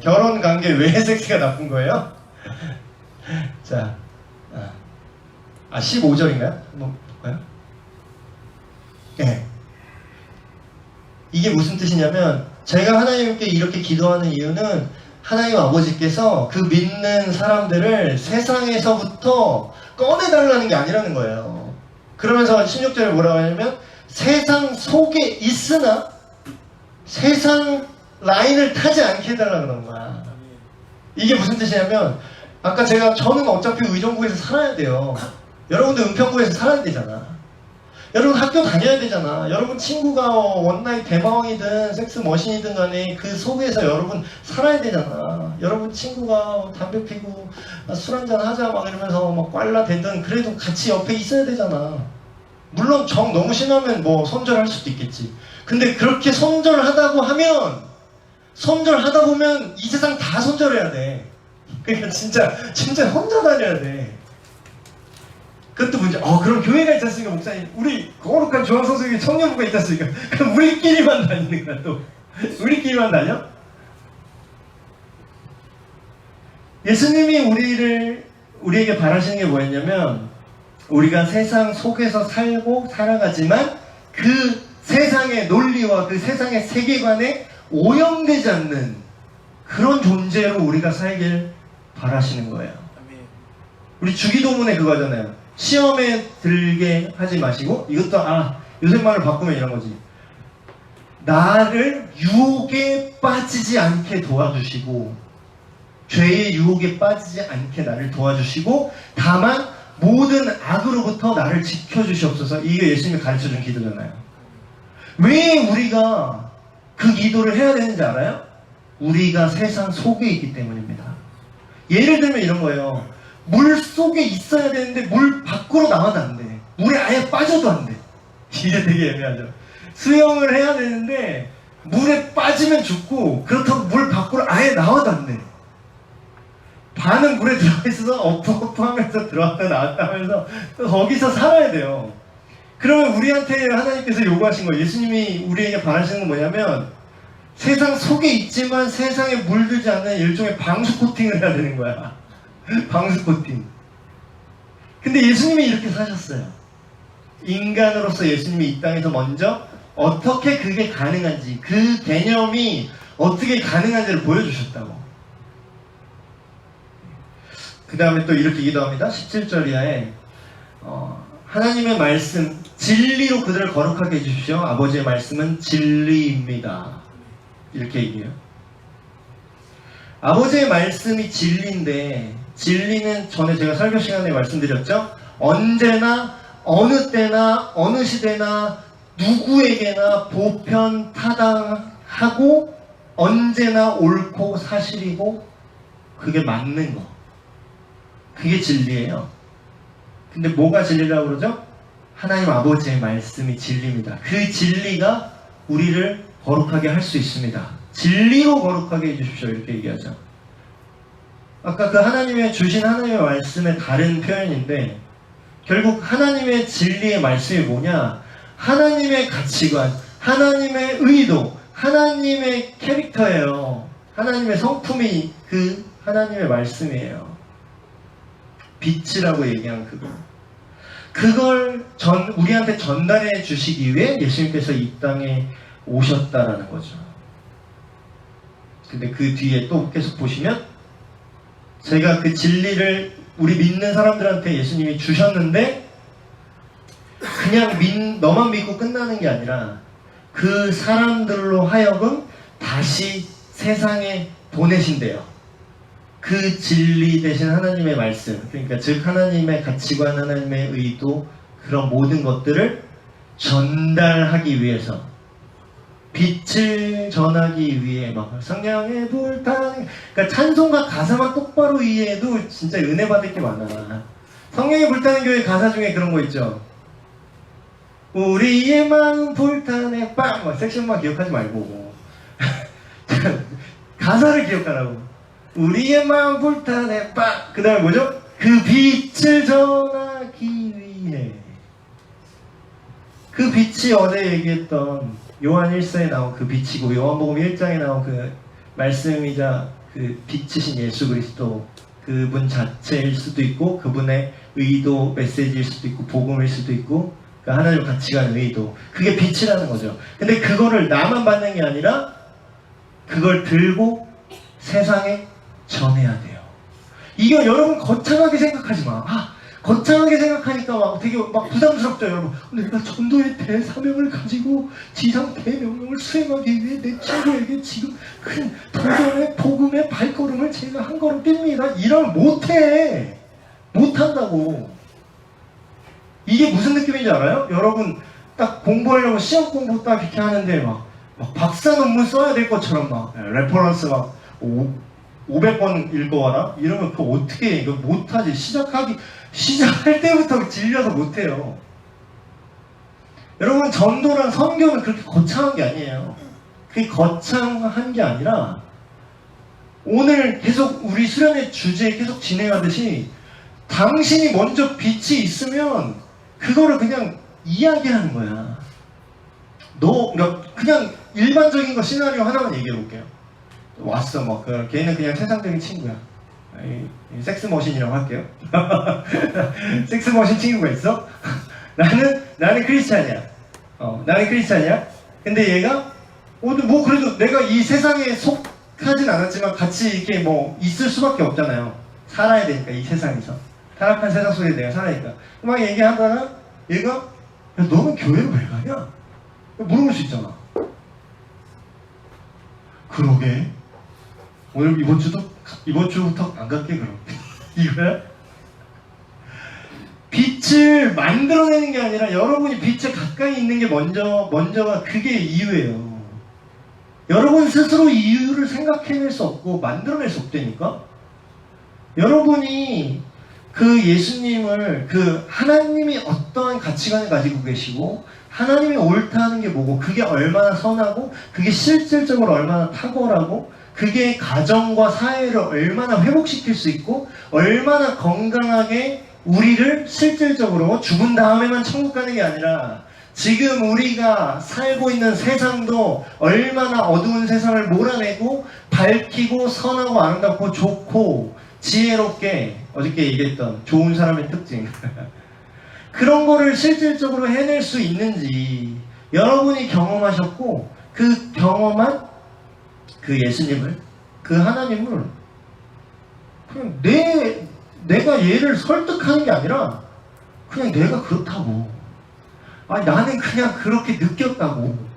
결혼 관계 외에 섹스가 나쁜 거예요. 자, 15절인가요? 한번 볼까요? 네. 이게 무슨 뜻이냐면, 제가 하나님께 이렇게 기도하는 이유는 하나님 아버지께서 그 믿는 사람들을 세상에서부터 꺼내달라는 게 아니라는 거예요. 그러면서 16절에 뭐라고 하냐면, 세상 속에 있으나 세상 라인을 타지 않게 해달라 그러는 거야. 이게 무슨 뜻이냐면, 아까 저는 어차피 의정부에서 살아야 돼요. 여러분도 은평구에서 살아야 되잖아. 여러분 학교 다녀야 되잖아. 여러분 친구가 원나잇 대마왕이든 섹스 머신이든 간에 그 속에서 여러분 살아야 되잖아. 여러분 친구가 담배 피고 술 한잔 하자 이러면서 꽐라 대든 그래도 같이 옆에 있어야 되잖아. 물론 정 너무 심하면 손절할 수도 있겠지. 근데 그렇게 손절하다 보면 이 세상 다 손절해야 돼. 그러니까 진짜 혼자 다녀야 돼. 그것도 문제. 그럼 교회가 있지 않습니까, 목사님? 우리 거룩한 중앙성소교회 청년부가 있지 않습니까? 그럼 우리끼리만 다니는 거야, 또. 우리끼리만 다녀? 예수님이 우리를 우리에게 바라시는 게 뭐였냐면 우리가 세상 속에서 살고 살아가지만 그 세상의 논리와 그 세상의 세계관에 오염되지 않는 그런 존재로 우리가 살길 바라시는 거예요. 우리 주기도문에 그거잖아요. 시험에 들게 하지 마시고, 이것도 요새 말을 바꾸면 이런 거지. 나를 유혹에 빠지지 않게 도와주시고, 죄의 유혹에 빠지지 않게 나를 도와주시고, 다만 모든 악으로부터 나를 지켜주시옵소서. 이게 예수님이 가르쳐준 기도잖아요. 왜 우리가 그 기도를 해야 되는지 알아요? 우리가 세상 속에 있기 때문입니다. 예를 들면 이런 거예요. 물 속에 있어야 되는데 물 밖으로 나와도 안 돼. 물에 아예 빠져도 안 돼. 이게 되게 애매하죠. 수영을 해야 되는데 물에 빠지면 죽고, 그렇다고 물 밖으로 아예 나와도 안 돼. 반은 물에 들어가 있어서 어프어프 하면서 들어왔다 나왔다 하면서 또 거기서 살아야 돼요. 그러면 우리한테 하나님께서 요구하신 거예요. 예수님이 우리에게 바라시는 건 뭐냐면 세상 속에 있지만 세상에 물들지 않는 일종의 방수 코팅을 해야 되는 거야. 방수 코팅. 근데 예수님이 이렇게 사셨어요. 인간으로서 예수님이 이 땅에서 먼저 어떻게 그게 가능한지, 그 개념이 어떻게 가능한지를 보여주셨다고. 그 다음에 또 이렇게 기도합니다. 17절 이하에 하나님의 말씀, 진리로 그들을 거룩하게 해주십시오. 아버지의 말씀은 진리입니다. 이렇게 얘기해요. 아버지의 말씀이 진리인데, 진리는 전에 제가 설교 시간에 말씀드렸죠. 언제나 어느 때나 어느 시대나 누구에게나 보편 타당하고 언제나 옳고 사실이고 그게 맞는 거, 그게 진리예요. 근데 뭐가 진리라고 그러죠? 하나님 아버지의 말씀이 진리입니다. 그 진리가 우리를 거룩하게 할 수 있습니다. 진리로 거룩하게 해주십시오. 이렇게 얘기하죠. 아까 그 하나님의 주신 하나님의 말씀의 다른 표현인데, 결국 하나님의 진리의 말씀이 뭐냐? 하나님의 가치관, 하나님의 의도, 하나님의 캐릭터예요. 하나님의 성품이 그 하나님의 말씀이에요. 빛이라고 얘기한 그거. 그걸 우리한테 전달해 주시기 위해 예수님께서 이 땅에 오셨다라는 거죠. 근데 그 뒤에 또 계속 보시면, 제가 그 진리를 우리 믿는 사람들한테 예수님이 주셨는데 그냥 너만 믿고 끝나는 게 아니라 그 사람들로 하여금 다시 세상에 보내신대요. 그 진리 대신 하나님의 말씀, 그러니까 즉 하나님의 가치관, 하나님의 의도, 그런 모든 것들을 전달하기 위해서, 빛을 전하기 위해 막 성령의 불타는, 그러니까 찬송가 가사만 똑바로 이해해도 진짜 은혜 받을 게 많아. 성령의 불타는 교회 가사 중에 그런 거 있죠. 우리의 마음 불타네 빵! 막 섹션만 기억하지 말고 가사를 기억하라고. 우리의 마음 불타네 빵! 그 다음에 뭐죠? 그 빛을 전하기 위해. 그 빛이 어제 얘기했던 요한 1서에 나온 그 빛이고, 요한복음 1장에 나온 그 말씀이자 그 빛이신 예수 그리스도, 그분 자체일 수도 있고, 그분의 의도, 메시지일 수도 있고, 복음일 수도 있고, 그 하나님 가치관, 의도, 그게 빛이라는 거죠. 근데 그거를 나만 받는 게 아니라 그걸 들고 세상에 전해야 돼요. 이거 여러분 거창하게 생각하지 마. 거창하게 생각하니까 막 되게 막 부담스럽죠, 여러분. 내가 전도의 대사명을 가지고 지상 대명령을 수행하기 위해 내 친구에게 지금 큰 도전의 복음의 발걸음을 제가 한 걸음 띱니다. 이러면 못해. 못한다고. 이게 무슨 느낌인지 알아요? 여러분 딱 공부하려고 시험 공부 딱 이렇게 하는데 막 박사 논문 써야 될 것처럼 막 레퍼런스 막 500번 읽어와라? 이러면 그거 어떻게 해? 이거 못하지. 시작할 때부터 질려서 못해요. 여러분, 전도랑 선교는 그렇게 거창한 게 아니에요. 그게 거창한 게 아니라 오늘 계속 우리 수련회 주제 계속 진행하듯이 당신이 먼저 빛이 있으면 그거를 그냥 이야기하는 거야. 그냥 일반적인 거 시나리오 하나만 얘기해 볼게요. 왔어, 걔는 그냥 세상적인 친구야. 섹스머신이라고 할게요. 섹스머신 친구가 있어? 나는 크리스찬이야. 나는 크리스찬이야. 근데 얘가 뭐 그래도 내가 이 세상에 속하진 않았지만 같이 이렇게 뭐 있을 수밖에 없잖아요. 살아야 되니까 이 세상에서. 타락한 세상 속에 내가 살아니까. 막 얘기하다가 얘가 야, 너는 교회를 왜 가냐? 물어볼 수 있잖아. 그러게. 오늘 이번 주부터 안 갈게 그럼. 이거야? 빛을 만들어내는 게 아니라 여러분이 빛에 가까이 있는 게 먼저가 그게 이유예요. 여러분 스스로 이유를 생각해낼 수 없고 만들어낼 수 없다니까? 여러분이 그 예수님을, 그 하나님이 어떠한 가치관을 가지고 계시고 하나님이 옳다는 게 뭐고 그게 얼마나 선하고 그게 실질적으로 얼마나 탁월하고 그게 가정과 사회를 얼마나 회복시킬 수 있고 얼마나 건강하게 우리를 실질적으로 죽은 다음에만 천국 가는 게 아니라 지금 우리가 살고 있는 세상도 얼마나 어두운 세상을 몰아내고 밝히고 선하고 아름답고 좋고 지혜롭게 어저께 얘기했던 좋은 사람의 특징 그런 거를 실질적으로 해낼 수 있는지 여러분이 경험하셨고 그 경험한 그 예수님을 그 하나님을 그냥 내가 얘를 설득하는 게 아니라 그냥 내가 그렇다고 아니 나는 그냥 그렇게 느꼈다고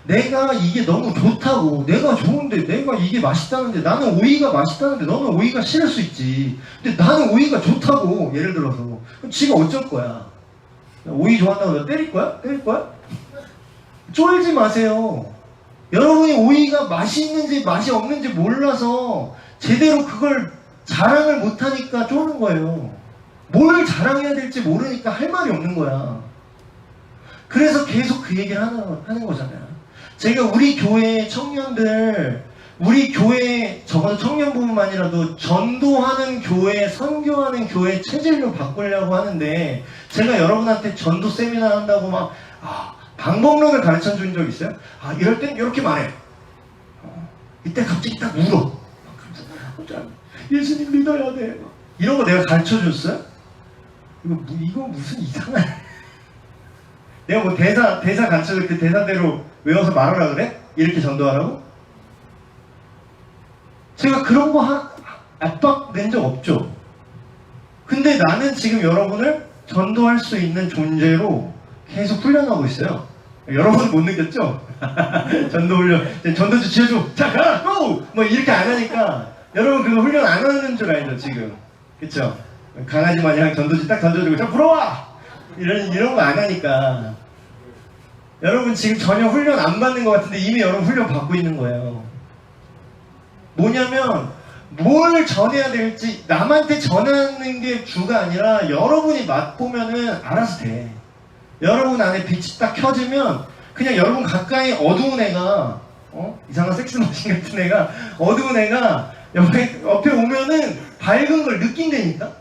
내가 이게 너무 좋다고 내가 좋은데 내가 이게 맛있다는데 나는 오이가 맛있다는데 너는 오이가 싫을 수 있지 근데 나는 오이가 좋다고 예를 들어서 그럼 지가 어쩔 거야 오이 좋아한다고 너 때릴 거야? 때릴 거야? 쫄지 마세요 여러분이 오이가 맛이 있는지 맛이 없는지 몰라서 제대로 그걸 자랑을 못하니까 쪼는 거예요 뭘 자랑해야 될지 모르니까 할 말이 없는 거야 그래서 계속 그 얘기를 하는 거잖아요 제가 우리 교회 청년들 우리 교회 적어도 청년부만이라도 전도하는 교회 선교하는 교회 체질로 바꾸려고 하는데 제가 여러분한테 전도 세미나 한다고 막 방법론을 가르쳐 준 적 있어요? 이럴 땐 이렇게 말해 이때 갑자기 딱 울어 예수님 믿어야 돼 이런 거 내가 가르쳐 줬어요? 이거 무슨 이상한 내가 뭐 대사 가르쳐서 그 대사대로 외워서 말하라 그래? 이렇게 전도하라고? 제가 그런 거 압박 낸 적 없죠. 근데 나는 지금 여러분을 전도할 수 있는 존재로 계속 훈련하고 있어요. 여러분 못 느꼈죠? 전도 훈련. 전도지 지어줘. 자, 가! 고! 뭐 이렇게 안 하니까 여러분 그거 훈련 안 하는 줄 알죠, 지금. 그쵸? 강아지 마냥 전도지 딱 던져주고 자, 불어와! 이런 거 안 하니까. 여러분 지금 전혀 훈련 안 받는 것 같은데 이미 여러분 훈련 받고 있는 거예요. 뭐냐면 뭘 전해야 될지 남한테 전하는 게 주가 아니라 여러분이 맛보면은 알아서 돼. 여러분 안에 빛이 딱 켜지면 그냥 여러분 가까이 어두운 애가 이상한 섹스머신 같은 애가 어두운 애가 옆에 오면은 밝은 걸 느낀다니까?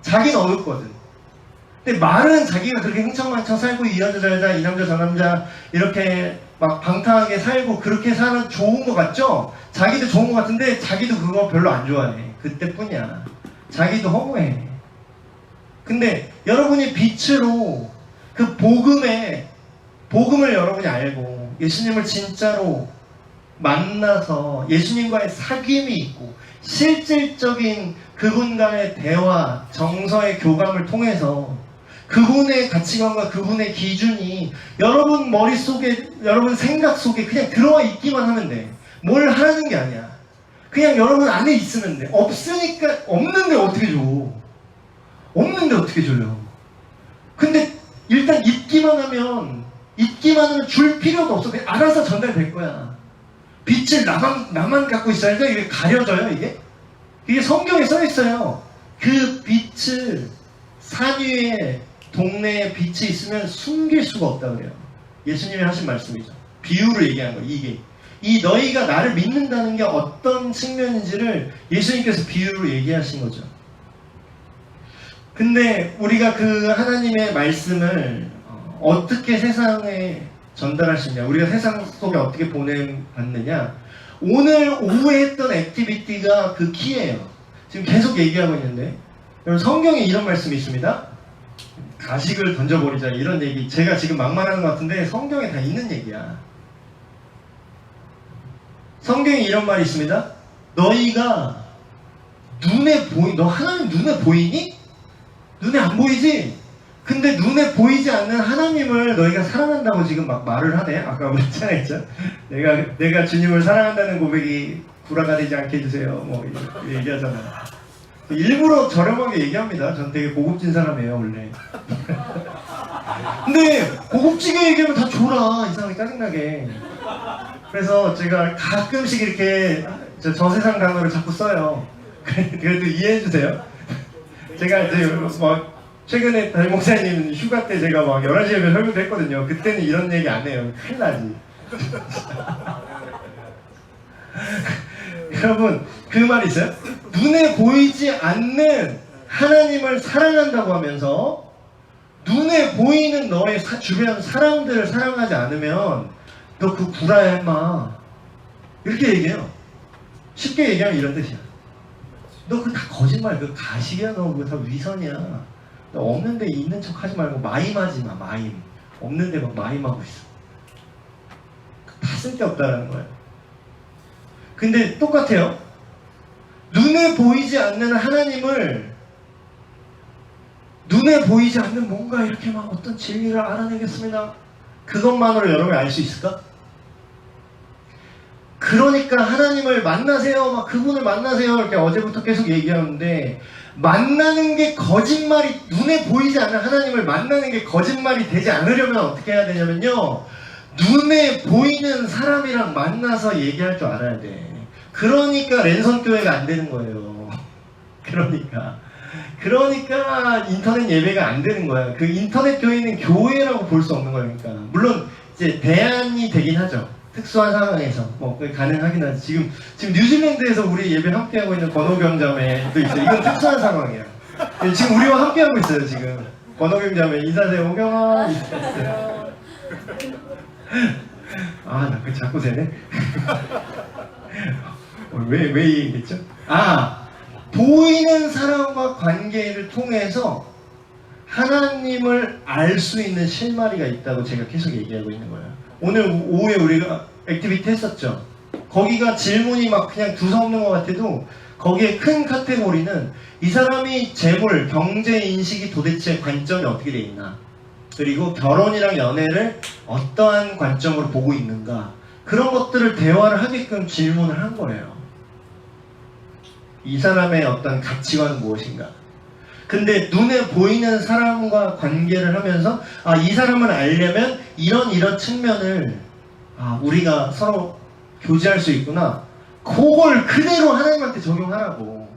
자기는 어둡거든. 근데 말은 자기가 그렇게 흥청망청 살고 이 여자 저 여자 이 남자 저 남자 이렇게 막 방탕하게 살고 그렇게 사는 좋은 것 같죠? 자기도 좋은 것 같은데 자기도 그거 별로 안 좋아해. 그때뿐이야. 자기도 허무해. 근데 여러분이 빛으로 그 복음을 여러분이 알고 예수님을 진짜로 만나서 예수님과의 사귐이 있고 실질적인 그분과의 대화, 정서의 교감을 통해서 그분의 가치관과 그분의 기준이 여러분 머릿속에, 여러분 생각 속에 그냥 들어와 있기만 하면 돼. 뭘 하는 게 아니야. 그냥 여러분 안에 있으면 돼. 없으니까, 없는데 어떻게 줘? 없는데 어떻게 줘요? 근데 일단 있기만 하면 줄 필요도 없어. 그냥 알아서 전달될 거야. 빛을 나만 갖고 있어야지. 이게 가려져요, 이게? 이게 성경에 써 있어요. 그 빛을 산 위에 동네에 빛이 있으면 숨길 수가 없다 그래요. 예수님이 하신 말씀이죠. 비유를 얘기한 거예요. 이게 이 너희가 나를 믿는다는 게 어떤 측면인지를 예수님께서 비유로 얘기하신 거죠. 근데 우리가 그 하나님의 말씀을 어떻게 세상에 전달할 수 있냐, 우리가 세상 속에 어떻게 보내받느냐, 오늘 오후에 했던 액티비티가 그 키예요. 지금 계속 얘기하고 있는데, 여러분 성경에 이런 말씀이 있습니다. 가식을 던져버리자 이런 얘기, 제가 지금 막 말하는 것 같은데 성경에 다 있는 얘기야. 성경에 이런 말이 있습니다. 너희가 너 하나님 눈에 보이니? 눈에 안 보이지? 근데 눈에 보이지 않는 하나님을 너희가 사랑한다고 지금 막 말을 하네. 아까 우리 찬양했죠. 내가 주님을 사랑한다는 고백이 구라가 되지 않게 해주세요. 뭐 이렇게 얘기하잖아요. 일부러 저렴하게 얘기합니다. 전 되게 고급진 사람이에요 원래. 근데 고급지게 얘기하면 다 졸아. 이상하게 짜증나게. 그래서 제가 가끔씩 이렇게 저세상 단어를 자꾸 써요. 그래도 이해해주세요. 제가 이제 뭐 최근에 담임 목사님 휴가 때 제가 막 11시에 설교도 했거든요. 그때는 이런 얘기 안 해요. 큰일 나지. 여러분, 그 말 있어요? 눈에 보이지 않는 하나님을 사랑한다고 하면서 눈에 보이는 너의 주변 사람들을 사랑하지 않으면 너 그 구라야 임마. 이렇게 얘기해요. 쉽게 얘기하면 이런 뜻이야. 너 그거 다 거짓말, 그거 가식이야. 너 그거 다 위선이야. 너 없는데 있는 척 하지 말고 마임하지 마. 마임. 없는데 막 마임하고 있어. 다 쓸데없다라는 거예요. 근데 똑같아요. 눈에 보이지 않는 하나님을, 눈에 보이지 않는 뭔가 이렇게 막 어떤 진리를 알아내겠습니다. 그것만으로 여러분이 알 수 있을까? 그러니까 하나님을 만나세요. 막 그분을 만나세요. 이렇게 어제부터 계속 얘기하는데, 만나는 게 거짓말이, 눈에 보이지 않는 하나님을 만나는 게 거짓말이 되지 않으려면 어떻게 해야 되냐면요. 눈에 보이는 사람이랑 만나서 얘기할 줄 알아야 돼. 그러니까 랜선 교회가 안 되는 거예요. 그러니까 인터넷 예배가 안 되는 거야. 그 인터넷 교회는 교회라고 볼 수 없는 거니까. 물론 이제 대안이 되긴 하죠. 특수한 상황에서 뭐 가능하긴 하지. 지금 뉴질랜드에서 우리 예배 함께하고 있는 권호경 자매도 있어요. 이건 특수한 상황이에요. 지금 우리와 함께하고 있어요. 지금 권호경 자매 인사하세요. 호경아. 아, 나 그 자꾸 세네. 왜 이 얘기했죠? 보이는 사람과 관계를 통해서 하나님을 알 수 있는 실마리가 있다고 제가 계속 얘기하고 있는 거예요. 오늘 오후에 우리가 액티비티 했었죠. 거기가 질문이 막 그냥 두서없는 것 같아도 거기에 큰 카테고리는 이 사람이 재물, 경제 인식이 도대체 관점이 어떻게 돼 있나, 그리고 결혼이랑 연애를 어떠한 관점으로 보고 있는가, 그런 것들을 대화를 하게끔 질문을 한 거예요. 이 사람의 어떤 가치관은 무엇인가. 근데 눈에 보이는 사람과 관계를 하면서 이 사람을 알려면 이런 측면을 우리가 서로 교제할 수 있구나. 그걸 그대로 하나님한테 적용하라고.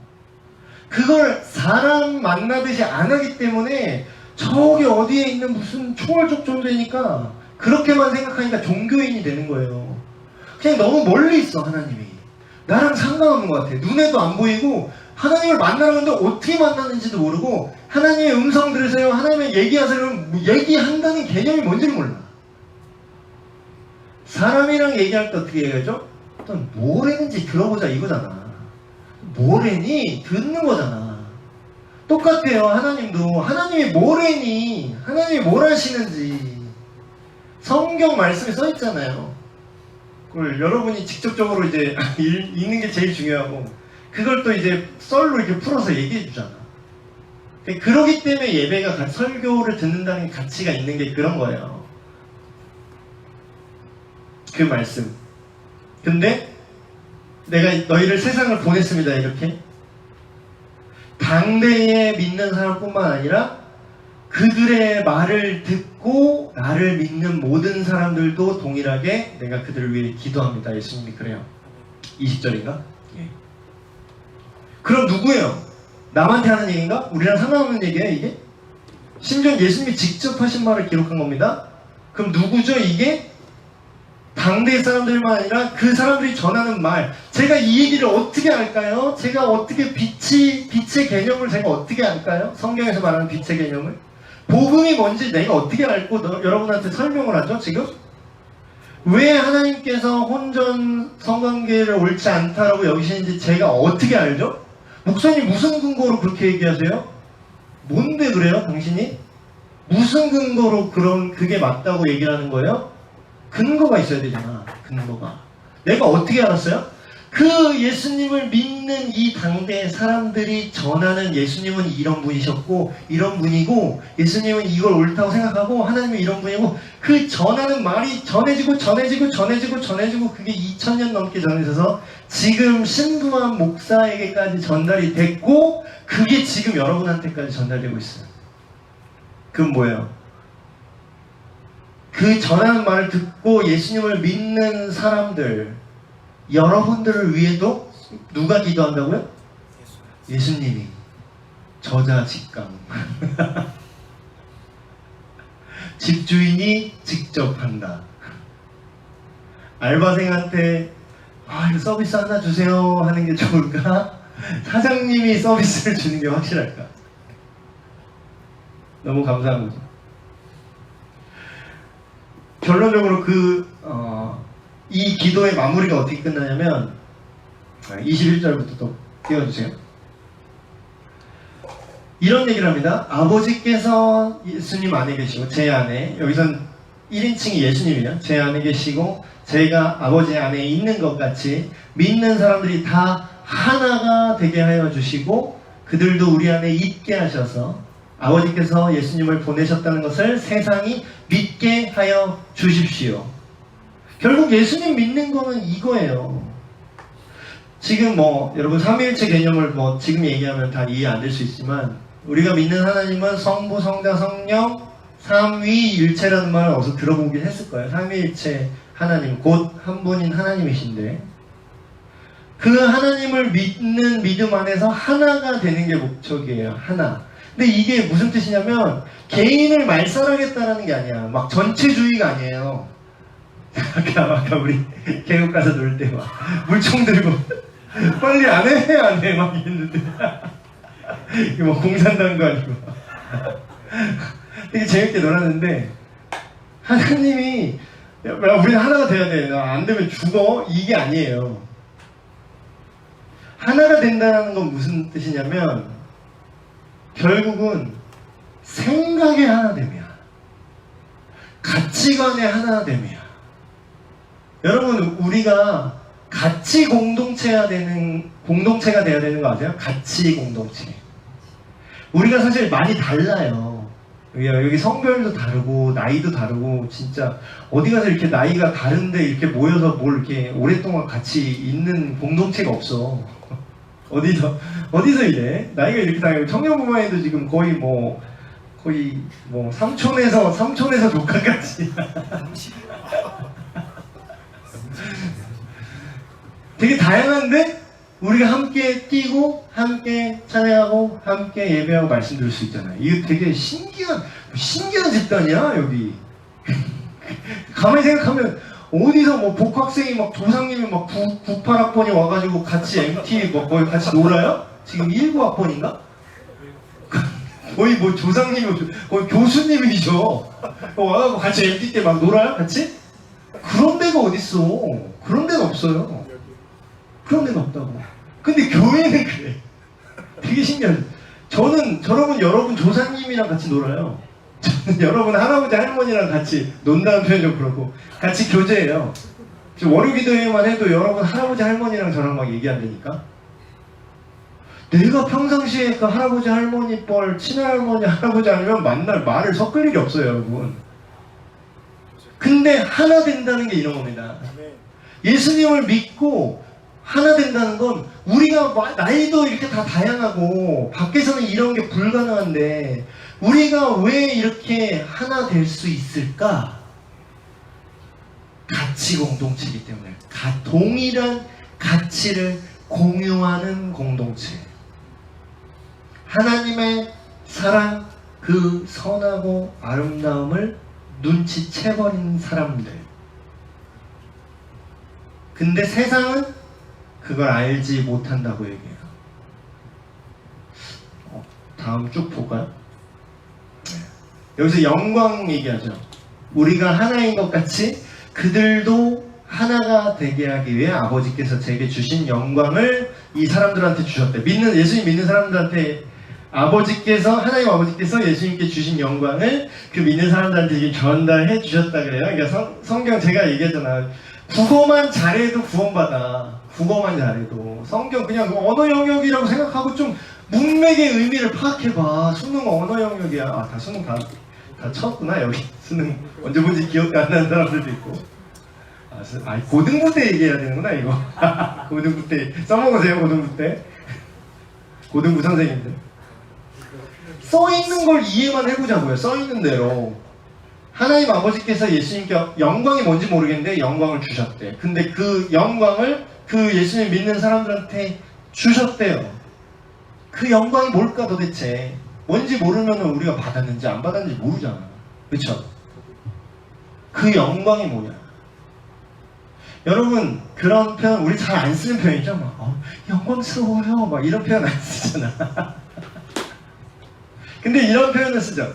그걸 사람 만나듯이 안 하기 때문에 저기 어디에 있는 무슨 초월적 존재니까 그렇게만 생각하니까 종교인이 되는 거예요. 그냥 너무 멀리 있어 하나님이. 나랑 상관없는 것 같아. 눈에도 안 보이고 하나님을 만나려는데 어떻게 만나는지도 모르고 하나님의 음성 들으세요, 하나님의 얘기하세요, 얘기한다는 개념이 뭔지를 몰라. 사람이랑 얘기할 때 어떻게 얘기하죠? 일단 뭘 했는지 들어보자 이거잖아. 뭘 했니? 듣는 거잖아. 똑같아요. 하나님도 하나님이 뭘 했니? 하나님이 뭘 하시는지 성경 말씀에 써 있잖아요. 그걸 여러분이 직접적으로 이제 읽는 게 제일 중요하고, 그걸 또 이제 썰로 이렇게 풀어서 얘기해 주잖아. 그러기 때문에 예배가, 설교를 듣는다는 가치가 있는 게 그런 거예요. 그 말씀. 근데 내가 너희를 세상을 보냈습니다. 이렇게 당대에 믿는 사람뿐만 아니라 그들의 말을 듣고 나를 믿는 모든 사람들도 동일하게 내가 그들을 위해 기도합니다. 예수님이 그래요. 20절인가? 예. 그럼 누구예요? 남한테 하는 얘기인가? 우리랑 상관없는 얘기예요 이게? 심지어 예수님이 직접 하신 말을 기록한 겁니다. 그럼 누구죠 이게? 당대의 사람들만 아니라 그 사람들이 전하는 말. 제가 이 얘기를 어떻게 알까요? 제가 어떻게 빛의 개념을 제가 어떻게 알까요? 성경에서 말하는 빛의 개념을. 복음이 뭔지 내가 어떻게 알고 여러분한테 설명을 하죠 지금? 왜 하나님께서 혼전 성관계를 옳지 않다라고 여기시는지 제가 어떻게 알죠? 목사님 무슨 근거로 그렇게 얘기하세요? 뭔데 그래요, 당신이? 무슨 근거로 그게 맞다고 얘기를 하는 거예요? 근거가 있어야 되잖아, 근거가. 내가 어떻게 알았어요? 그 예수님을 믿는 이 당대의 사람들이 전하는 예수님은 이런 분이셨고 이런 분이고 예수님은 이걸 옳다고 생각하고 하나님은 이런 분이고 그 전하는 말이 전해지고 그게 2000년 넘게 전해져서 지금 신부한 목사에게까지 전달이 됐고 그게 지금 여러분한테까지 전달되고 있어요. 그건 뭐예요? 그 전하는 말을 듣고 예수님을 믿는 사람들, 여러분들을 위해도 누가 기도한다고요? 예수님이. 저자 직감. 집주인이 직접 한다. 알바생한테 이거 서비스 하나 주세요 하는 게 좋을까? 사장님이 서비스를 주는 게 확실할까? 너무 감사한 거죠. 결론적으로 이 기도의 마무리가 어떻게 끝나냐면 21절부터 또 띄워주세요. 이런 얘기를 합니다. 아버지께서 예수님 안에 계시고 제 안에, 여기선 1인칭이 예수님이요, 제 안에 계시고 제가 아버지 안에 있는 것 같이 믿는 사람들이 다 하나가 되게 하여 주시고 그들도 우리 안에 있게 하셔서 아버지께서 예수님을 보내셨다는 것을 세상이 믿게 하여 주십시오. 결국 예수님 믿는 거는 이거예요. 지금 여러분 삼위일체 개념을 지금 얘기하면 다 이해 안 될 수 있지만 우리가 믿는 하나님은 성부, 성자, 성령, 삼위일체라는 말을 어디서 들어보긴 했을 거예요. 삼위일체 하나님, 곧 한 분인 하나님이신데 그 하나님을 믿는 믿음 안에서 하나가 되는 게 목적이에요. 하나. 근데 이게 무슨 뜻이냐면 개인을 말살하겠다라는 게 아니야. 막 전체주의가 아니에요. 아까 우리 계곡 가서 놀 때 막 물총 들고 빨리 안 해 막 이랬는데 이게 뭐 공산당도 아니고 되게 재밌게 놀았는데 하나님이 우리는 하나가 돼야 돼. 안 되면 죽어. 이게 아니에요. 하나가 된다는 건 무슨 뜻이냐면 결국은 생각의 하나됨이야. 가치관의 하나됨이야. 여러분, 우리가 가치 공동체가 돼야 되는 거 아세요? 가치 공동체. 우리가 사실 많이 달라요. 여기 성별도 다르고 나이도 다르고 진짜 어디 가서 이렇게 나이가 다른데 이렇게 모여서 뭘 이렇게 오랫동안 같이 있는 공동체가 없어. 어디서 이래? 나이가 이렇게 다르고 청년부모에도 지금 거의 삼촌에서 조카까지. 되게 다양한데 우리가 함께 뛰고 함께 찬양하고 함께 예배하고 말씀 들을 수 있잖아요. 이거 되게 신기한 집단이야 여기. 가만히 생각하면 어디서 복학생이 조상님이 98학번이 와가지고 같이 MT 거의 같이 놀아요? 지금 19학번인가? 거의 조상님이 거의 교수님이죠. 와가지고 같이 MT 때 막 놀아요? 같이? 그런 데가 어딨어. 그런 데는 없어요. 그런 데는 없다고. 근데 교회는 그래. 되게 신기하죠. 저는 여러분 조상님이랑 같이 놀아요. 저는 여러분 할아버지 할머니랑 같이 논다는 표현 좀 그렇고 같이 교제해요. 지금 월요기도회만 해도 여러분 할아버지 할머니랑 저랑 막 얘기한다니까. 내가 평상시에 그 할아버지 할머니 친할머니 할아버지 아니면 만날 말을 섞을 일이 없어요 여러분. 근데 하나 된다는 게 이런 겁니다. 예수님을 믿고 하나 된다는 건 우리가 나이도 이렇게 다 다양하고 밖에서는 이런 게 불가능한데 우리가 왜 이렇게 하나 될 수 있을까? 가치 공동체이기 때문에 동일한 가치를 공유하는 공동체. 하나님의 사랑, 그 선하고 아름다움을 눈치채버린 사람들. 근데 세상은 그걸 알지 못한다고 얘기해요. 다음 쭉 볼까요? 여기서 영광 얘기하죠. 우리가 하나인 것 같이 그들도 하나가 되게 하기 위해 아버지께서 제게 주신 영광을 이 사람들한테 주셨대. 예수님 믿는 사람들한테 하나님 아버지께서 예수님께 주신 영광을 그 믿는 사람들한테 이게 전달해 주셨다 그래요. 그러니까 성경 제가 얘기했잖아요. 국어만 잘해도 구원받아. 국어만 잘해도. 성경 그냥 언어 영역이라고 생각하고 좀 문맥의 의미를 파악해봐. 수능 언어 영역이야. 다 수능 다 쳤구나. 여기 수능 언제 본지 기억도 안 나는 사람들도 있고. 고등부 때 얘기해야 되는구나 이거. 고등부 때 써먹으세요. 고등부 때. 고등부 선생님들. 써있는 걸 이해만 해보자고요. 써있는 대로. 하나님 아버지께서 예수님께 영광이 뭔지 모르겠는데 영광을 주셨대. 근데 그 영광을 그 예수님 믿는 사람들한테 주셨대요. 그 영광이 뭘까 도대체. 뭔지 모르면 우리가 받았는지 안 받았는지 모르잖아. 그쵸? 그 영광이 뭐냐. 여러분 그런 표현 우리 잘 안 쓰는 표현이죠. 영광스러워요. 막 이런 표현 안 쓰잖아. 근데 이런 표현을 쓰죠.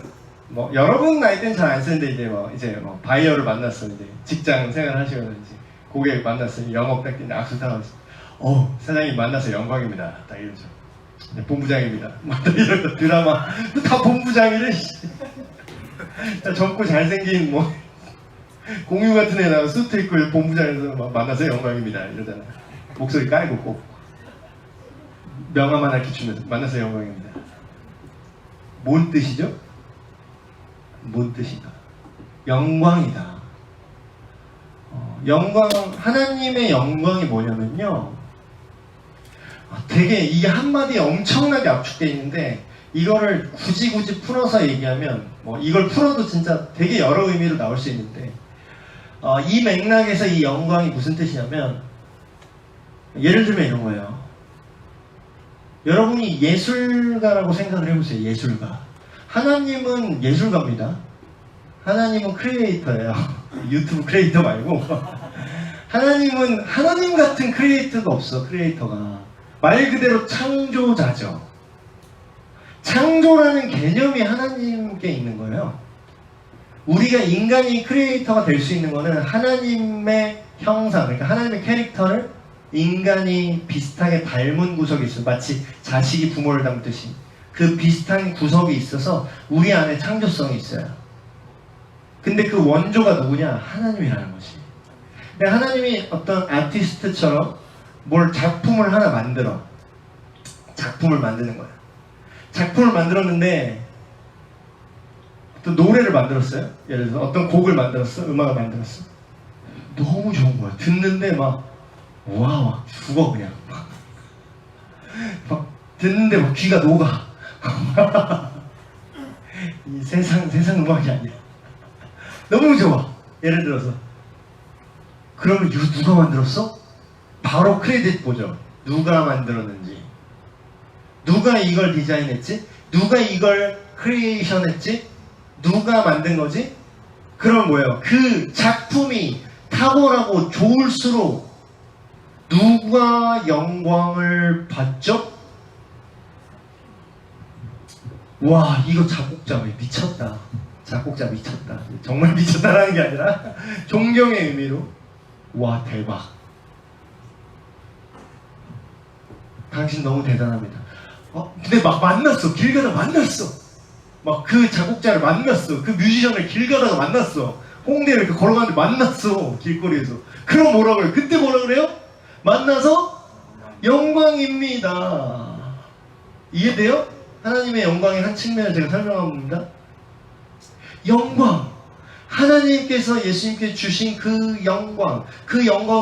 여러분 나이 때는 잘 안 쓰는데 이제 바이어를 만났어. 이제 직장 생활 하시면서 이제 고객 만났어요. 영업 딱 했는데 악수 타고 사장님 만나서 영광입니다. 딱 이러죠. 네, 본부장입니다. 막 이런 드라마 다 본부장이래. 젊고 잘생긴 공유 같은 애 나와 수트 입고 본부장에서 만나서 영광입니다 이러잖아. 목소리 깔고 꼭 명함 하나 이렇게 주면서 만나서 영광입니다. 뭔 뜻이죠? 뭔 뜻인가? 영광이다. 하나님의 영광이 뭐냐면요. 되게 이게 한마디에 엄청나게 압축되어 있는데 이거를 굳이 풀어서 얘기하면 이걸 풀어도 진짜 되게 여러 의미로 나올 수 있는데 이 맥락에서 이 영광이 무슨 뜻이냐면 예를 들면 이런 거예요. 여러분이 예술가라고 생각을 해보세요. 예술가. 하나님은 예술가입니다. 하나님은 크리에이터예요. 유튜브 크리에이터 말고 하나님 같은 크리에이터가 없어. 크리에이터가 말 그대로 창조자죠. 창조라는 개념이 하나님께 있는 거예요. 우리가 인간이 크리에이터가 될 수 있는 거는 하나님의 형상, 그러니까 하나님의 캐릭터를 인간이 비슷하게 닮은 구석이 있어요. 마치 자식이 부모를 닮듯이 그 비슷한 구석이 있어서 우리 안에 창조성이 있어요. 근데 그 원조가 누구냐? 하나님이라는 거지. 하나님이 어떤 아티스트처럼 작품을 하나 만들어. 작품을 만드는 거야. 작품을 만들었는데 어떤 노래를 만들었어요. 예를 들어서 어떤 곡을 만들었어. 음악을 만들었어. 너무 좋은 거야. 듣는데 와 죽어 그냥. 듣는데 귀가 녹아. 이 세상 음악이 아니야. 너무 좋아. 예를 들어서 그러면 이거 누가 만들었어? 바로 크레딧 보죠. 누가 만들었는지, 누가 이걸 디자인했지, 누가 이걸 크리에이션했지, 누가 만든 거지? 그럼 뭐예요? 그 작품이 탁월하고 좋을수록 누가 영광을 받죠? 와, 이거 작곡자 미쳤다. 작곡자 미쳤다. 정말 미쳤다라는 게 아니라 존경의 의미로 와 대박. 당신 너무 대단합니다. 근데 만났어. 길 가다 만났어. 그 작곡자를 만났어. 그 뮤지션을 길 가다가 만났어. 홍대를 걸어가는데 만났어. 길거리에서. 그럼 뭐라 그래요? 그때 뭐라 그래요? 만나서 영광입니다. 이해돼요? 하나님의 영광의 한 측면을 제가 설명합니다. 영광. 하나님께서 예수님께 주신 그 영광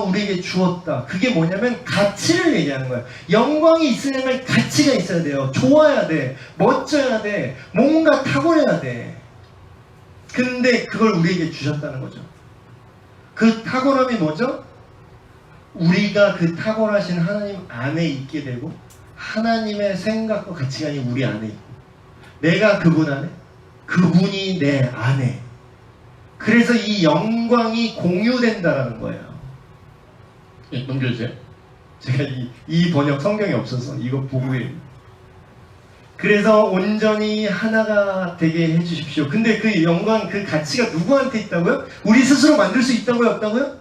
우리에게 주었다. 그게 뭐냐면 가치를 얘기하는 거예요. 영광이 있으려면 가치가 있어야 돼요. 좋아야 돼. 멋져야 돼. 뭔가 탁월해야 돼. 근데 그걸 우리에게 주셨다는 거죠. 그 탁월함이 뭐죠? 우리가 그 탁월하신 하나님 안에 있게 되고 하나님의 생각과 가치관이 우리 안에 있고 내가 그분 안에 그분이 내 안에. 그래서 이 영광이 공유된다라는 거예요. 넘겨주세요. 제가 이 번역 성경이 없어서 이거 보고 그래서 온전히 하나가 되게 해주십시오. 근데 그 영광, 그 가치가 누구한테 있다고요? 우리 스스로 만들 수 있다고요? 없다고요?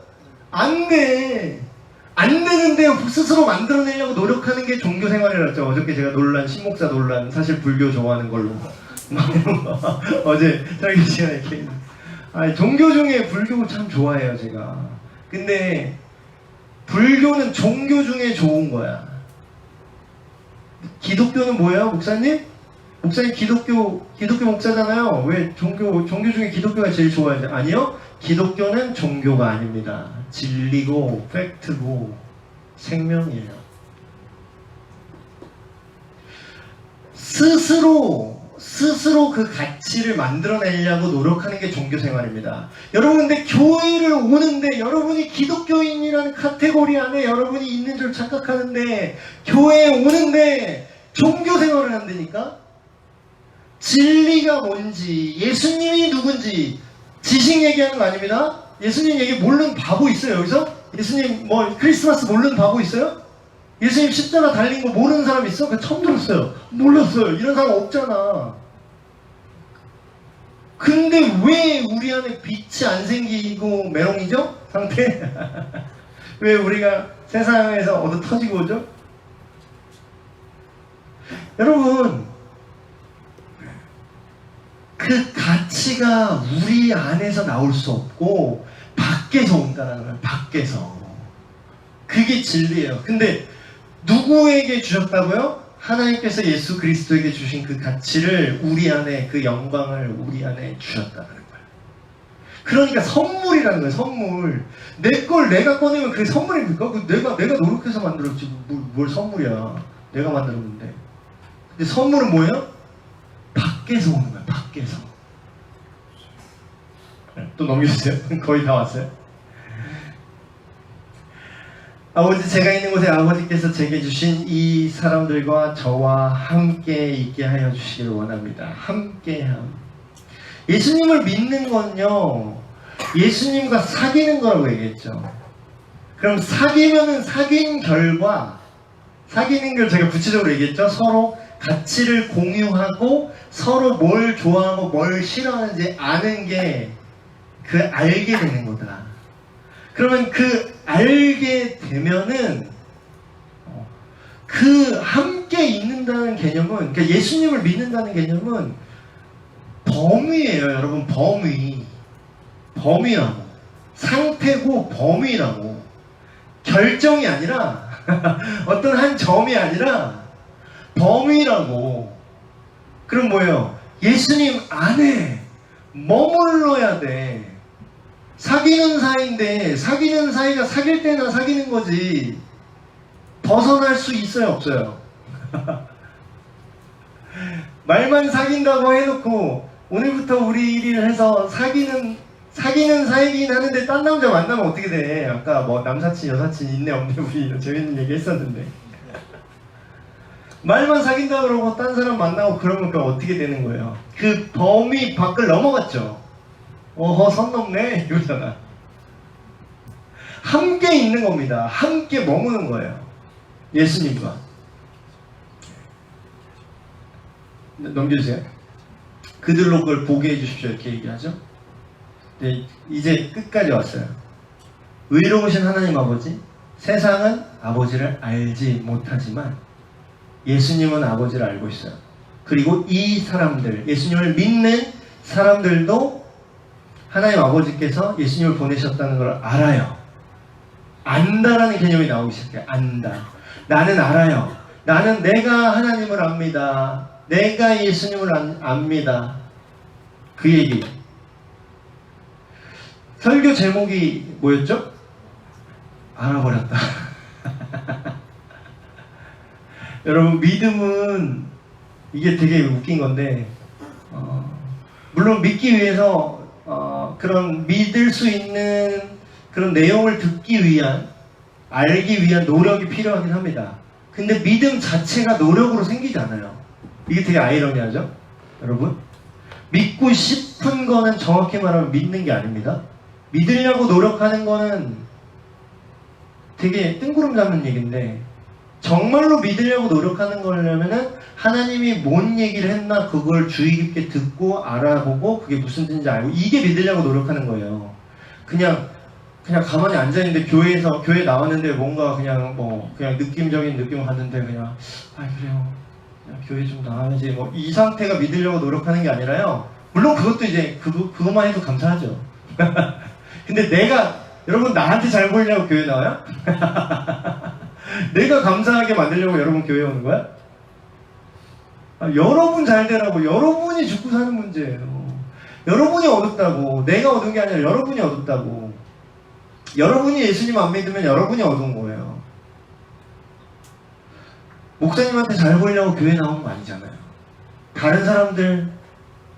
안 돼. 안 되는데 스스로 만들어내려고 노력하는 게 종교 생활이었죠. 어저께 제가 신목사 논란, 사실 불교 좋아하는 걸로. 어제 설교 시간에 이렇게 했는데. 종교 중에 불교 참 좋아해요, 제가. 근데 불교는 종교 중에 좋은 거야. 기독교는 뭐예요, 목사님? 목사님 기독교 목사잖아요. 왜 종교 중에 기독교가 제일 좋아하죠? 아니요. 기독교는 종교가 아닙니다. 진리고 팩트고 생명이에요. 스스로 그 가치를 만들어내려고 노력하는 게 종교 생활입니다. 여러분, 근데 교회를 오는데 여러분이 기독교인이라는 카테고리 안에 여러분이 있는 줄 착각하는데, 교회에 오는데 종교 생활을 한다니까? 진리가 뭔지, 예수님이 누군지 지식 얘기하는 거 아닙니다. 예수님 얘기 모르는 바보 있어요, 여기서? 예수님 크리스마스 모르는 바보 있어요? 예수님 십자가 달린 거 모르는 사람 있어? 그거 처음 들었어요. 몰랐어요. 이런 사람 없잖아. 근데 왜 우리 안에 빛이 안 생기고 메롱이죠? 상태? 왜 우리가 세상에서 얻어 터지고 오죠? 여러분, 그 가치가 우리 안에서 나올 수 없고 밖에서 온다는 거예요. 밖에서. 그게 진리예요. 근데 누구에게 주셨다고요? 하나님께서 예수 그리스도에게 주신 그 가치를, 우리 안에 그 영광을 우리 안에 주셨다는 거예요. 그러니까 선물이라는 거예요. 선물. 내 걸 내가 꺼내면 그게 선물입니까? 내가 노력해서 만들었지 뭘 선물이야. 내가 만들었는데. 근데 선물은 뭐예요? 밖에서 오는 거예요. 밖에서. 또 넘겨주세요. 거의 다 왔어요. 아버지, 제가 있는 곳에 아버지께서 제게 주신 이 사람들과 저와 함께 있게 하여 주시기를 원합니다. 함께함. 예수님을 믿는 건요, 예수님과 사귀는 거라고 얘기했죠. 그럼 사귀면은 사귄 결과, 사귀는 걸 제가 구체적으로 얘기했죠. 서로 가치를 공유하고 서로 뭘 좋아하고 뭘 싫어하는지 아는 게 그 알게 되는 거다. 그러면 그 알게 되면은 그 함께 있는다는 개념은, 그러니까 예수님을 믿는다는 개념은 범위예요, 여러분. 범위라고. 상태고 범위라고. 결정이 아니라 어떤 한 점이 아니라 범위라고. 그럼 뭐예요? 예수님 안에 머물러야 돼. 사귀는 사이인데 사귀는 사이가 사귈 때나 사귀는 거지 벗어날 수 있어요, 없어요? 말만 사귄다고 해놓고 오늘부터 우리 일을 해서 사귀는 사이긴 하는데 딴 남자 만나면 어떻게 돼? 아까 남사친 여사친 있네 없네 우리 재밌는 얘기 했었는데 말만 사귄다 그러고 딴 사람 만나고 그러면 그 어떻게 되는 거예요? 그 범위 밖을 넘어갔죠. 선 넘네 이러잖아. 함께 있는 겁니다. 함께 머무는 거예요. 예수님과. 넘겨주세요. 그들로 그걸 보게 해주십시오 이렇게 얘기하죠. 네, 이제 끝까지 왔어요. 의로우신 하나님 아버지, 세상은 아버지를 알지 못하지만 예수님은 아버지를 알고 있어요. 그리고 이 사람들, 예수님을 믿는 사람들도 하나님 아버지께서 예수님을 보내셨다는 걸 알아요. 안다라는 개념이 나오기 시작해요. 안다. 나는 알아요. 나는 내가 하나님을 압니다. 내가 예수님을 압니다. 그 얘기. 설교 제목이 뭐였죠? 알아버렸다. 여러분, 믿음은 이게 되게 웃긴 건데 물론 믿기 위해서 그런 믿을 수 있는 그런 내용을 듣기 위한, 알기 위한 노력이 필요하긴 합니다. 근데 믿음 자체가 노력으로 생기지 않아요. 이게 되게 아이러니하죠? 여러분, 믿고 싶은 거는 정확히 말하면 믿는 게 아닙니다. 믿으려고 노력하는 거는 되게 뜬구름 잡는 얘기인데, 정말로 믿으려고 노력하는 거려면은 하나님이 뭔 얘기를 했나 그걸 주의 깊게 듣고 알아보고 그게 무슨 뜻인지 알고, 이게 믿으려고 노력하는 거예요. 그냥 그냥 가만히 앉아있는데 교회 나왔는데 뭔가 그냥 그냥 느낌적인 느낌을 갖는데 그냥 그래요. 그냥 교회 좀 나와야지. 이 상태가 믿으려고 노력하는 게 아니라요. 물론 그것도 이제 그것만 해도 감사하죠. 근데 여러분 나한테 잘 보이려고 교회 나와요? 내가 감사하게 만들려고 여러분 교회 오는 거야? 여러분 잘 되라고. 여러분이 죽고 사는 문제예요. 여러분이 얻었다고. 내가 얻은 게 아니라 여러분이 얻었다고. 여러분이 예수님 안 믿으면 여러분이 얻은 거예요. 목사님한테 잘 보이려고 교회 나오는 거 아니잖아요. 다른 사람들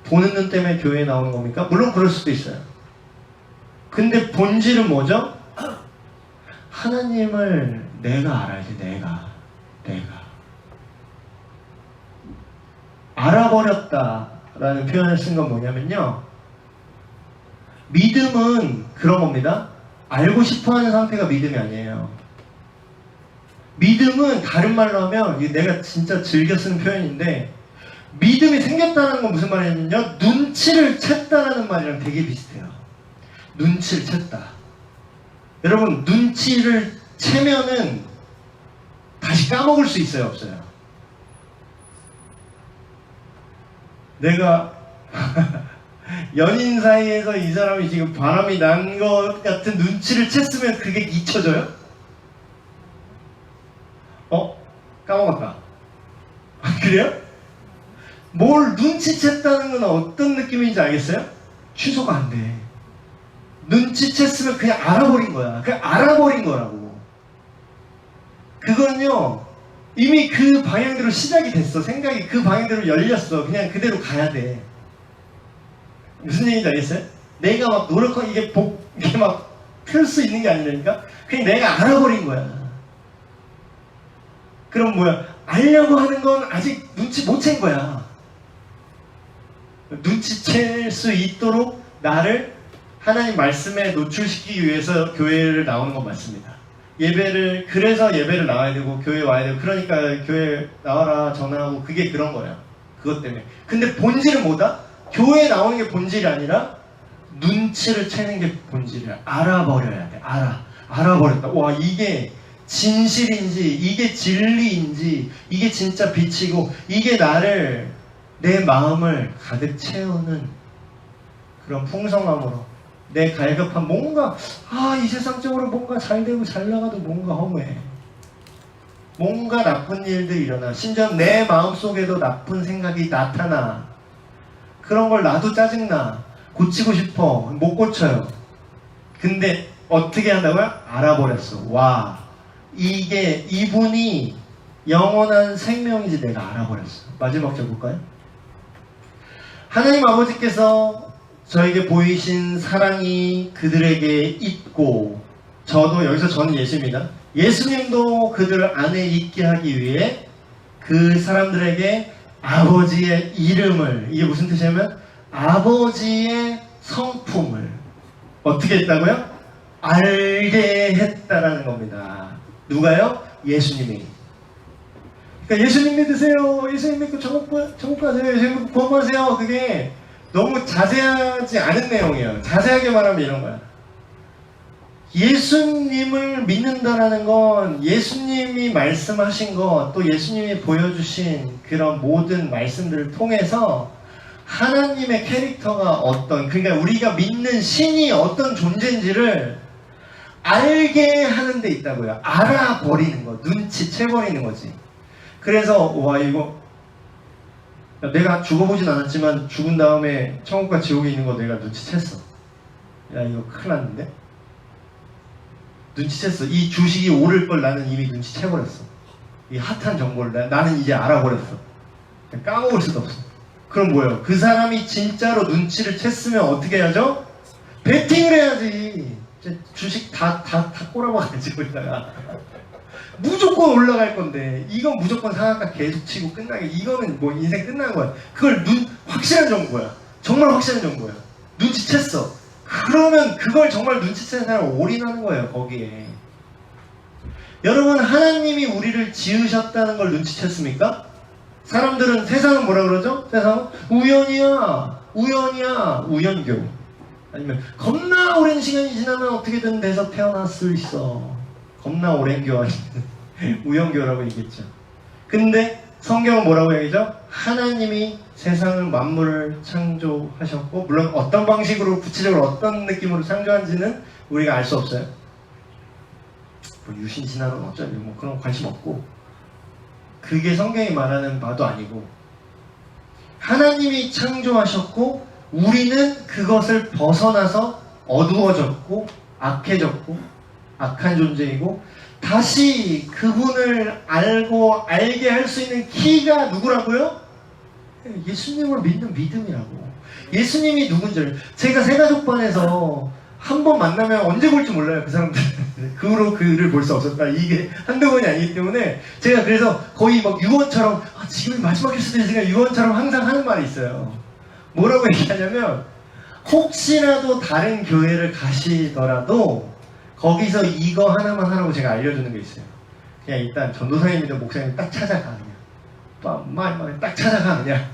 보는 눈 때문에 교회에 나오는 겁니까? 물론 그럴 수도 있어요. 근데 본질은 뭐죠? 하나님을 내가 알아야지. 내가 알아버렸다라는 표현을 쓴 건 뭐냐면요, 믿음은 그런 겁니다. 알고 싶어하는 상태가 믿음이 아니에요. 믿음은 다른 말로 하면, 내가 진짜 즐겨 쓰는 표현인데, 믿음이 생겼다는 건 무슨 말이냐면요, 눈치를 챘다라는 말이랑 되게 비슷해요. 눈치를 챘다. 여러분, 눈치를 채면은 다시 까먹을 수 있어요, 없어요? 내가 연인 사이에서 이 사람이 지금 바람이 난 것 같은 눈치를 챘으면 그게 잊혀져요? 까먹었다. 그래요? 뭘 눈치챘다는 건 어떤 느낌인지 알겠어요? 취소가 안 돼. 눈치챘으면 그냥 알아버린 거야. 그냥 알아버린 거라고. 그건요, 이미 그 방향대로 시작이 됐어. 생각이 그 방향대로 열렸어. 그냥 그대로 가야 돼. 무슨 얘기인지 알겠어요? 내가 막 노력하고 이게 막 펼 수 있는 게 아니라니까? 그냥 내가 알아버린 거야. 그럼 뭐야? 알려고 하는 건 아직 눈치 못 챈 거야. 눈치챌 수 있도록 나를 하나님 말씀에 노출시키기 위해서 교회를 나오는 건 맞습니다. 그래서 예배를 나와야 되고 교회 와야 되고, 그러니까 교회 나와라 전화하고, 그게 그런 거예요. 그것 때문에. 근데 본질은 뭐다? 교회에 나오는 게 본질이 아니라 눈치를 채는 게 본질이야. 알아버려야 돼. 알아버렸다. 와, 이게 진실인지, 이게 진리인지, 이게 진짜 빛이고, 이게 내 마음을 가득 채우는 그런 풍성함으로, 내 갈급한 뭔가, 이 세상적으로 뭔가 잘 되고 잘 나가도 뭔가 허무해. 뭔가 나쁜 일들이 일어나. 심지어 내 마음속에도 나쁜 생각이 나타나. 그런 걸 나도 짜증나. 고치고 싶어. 못 고쳐요. 근데 어떻게 한다고요? 알아버렸어. 와, 이분이 영원한 생명인지 내가 알아버렸어. 마지막 절 볼까요? 하나님 아버지께서 저에게 보이신 사랑이 그들에게 있고, 여기서 저는 예수입니다. 예수님도 그들 안에 있게 하기 위해 그 사람들에게 아버지의 이름을, 이게 무슨 뜻이냐면 아버지의 성품을 어떻게 했다고요? 알게 했다라는 겁니다. 누가요? 예수님이. 그러니까 예수님 믿으세요. 예수님 믿고 천국 가세요. 예수님 믿고 구원하세요. 그게 너무 자세하지 않은 내용이에요. 자세하게 말하면 이런 거야. 예수님을 믿는다라는 건 예수님이 말씀하신 것, 또 예수님이 보여주신 그런 모든 말씀들을 통해서 하나님의 캐릭터가 그러니까 우리가 믿는 신이 어떤 존재인지를 알게 하는 데 있다고요. 알아버리는 거, 눈치채버리는 거지. 그래서 이거 내가 죽어보진 않았지만 죽은 다음에 천국과 지옥에 있는 거 내가 눈치챘어. 야, 이거 큰일 났는데? 눈치챘어. 이 주식이 오를 걸 나는 이미 눈치채버렸어. 이 핫한 정보를 나는 이제 알아버렸어. 까먹을 수도 없어. 그럼 뭐예요? 그 사람이 진짜로 눈치를 챘으면 어떻게 해야죠? 베팅을 해야지. 주식 다 꼬라박아야지, 거기다가. 무조건 올라갈 건데, 이건 무조건 상한가 계속 치고 끝나게, 이거는 뭐 인생 끝난 거야. 그걸 확실한 정보야. 정말 확실한 정보야. 눈치챘어. 그러면 그걸 정말 눈치챈 사람은 올인하는 거예요, 거기에. 여러분, 하나님이 우리를 지으셨다는 걸 눈치챘습니까? 세상은 뭐라 그러죠? 세상은 우연이야, 우연교. 아니면 겁나 오랜 시간이 지나면 어떻게든 돼서 태어날 수 있어. 겁나 오랜 교환이 우연교라고 얘기했죠. 근데 성경은 뭐라고 얘기죠? 하나님이 세상을 만물을 창조하셨고, 물론 어떤 방식으로 구체적으로 어떤 느낌으로 창조한지는 우리가 알 수 없어요. 뭐 유신 신화론 어쩌니 뭐 그런 거 관심 없고, 그게 성경이 말하는 바도 아니고, 하나님이 창조하셨고 우리는 그것을 벗어나서 어두워졌고 악해졌고 악한 존재이고, 다시 그분을 알게 할 수 있는 키가 누구라고요? 예수님을 믿는 믿음이라고. 예수님이 누군지를 제가 새가족반에서 한 번 만나면 언제 볼지 몰라요. 그 사람들 그 후로 그를 볼 수 없었다. 이게 한두 번이 아니기 때문에 제가 그래서 거의 막 유언처럼 지금이 마지막일 수도 있으니까 유언처럼 항상 하는 말이 있어요. 뭐라고 얘기하냐면, 혹시라도 다른 교회를 가시더라도 거기서 이거 하나만 하라고 제가 알려주는 게 있어요. 그냥 일단 전도사님이든 목사님 딱 찾아가. 그냥 말 딱 찾아가. 그냥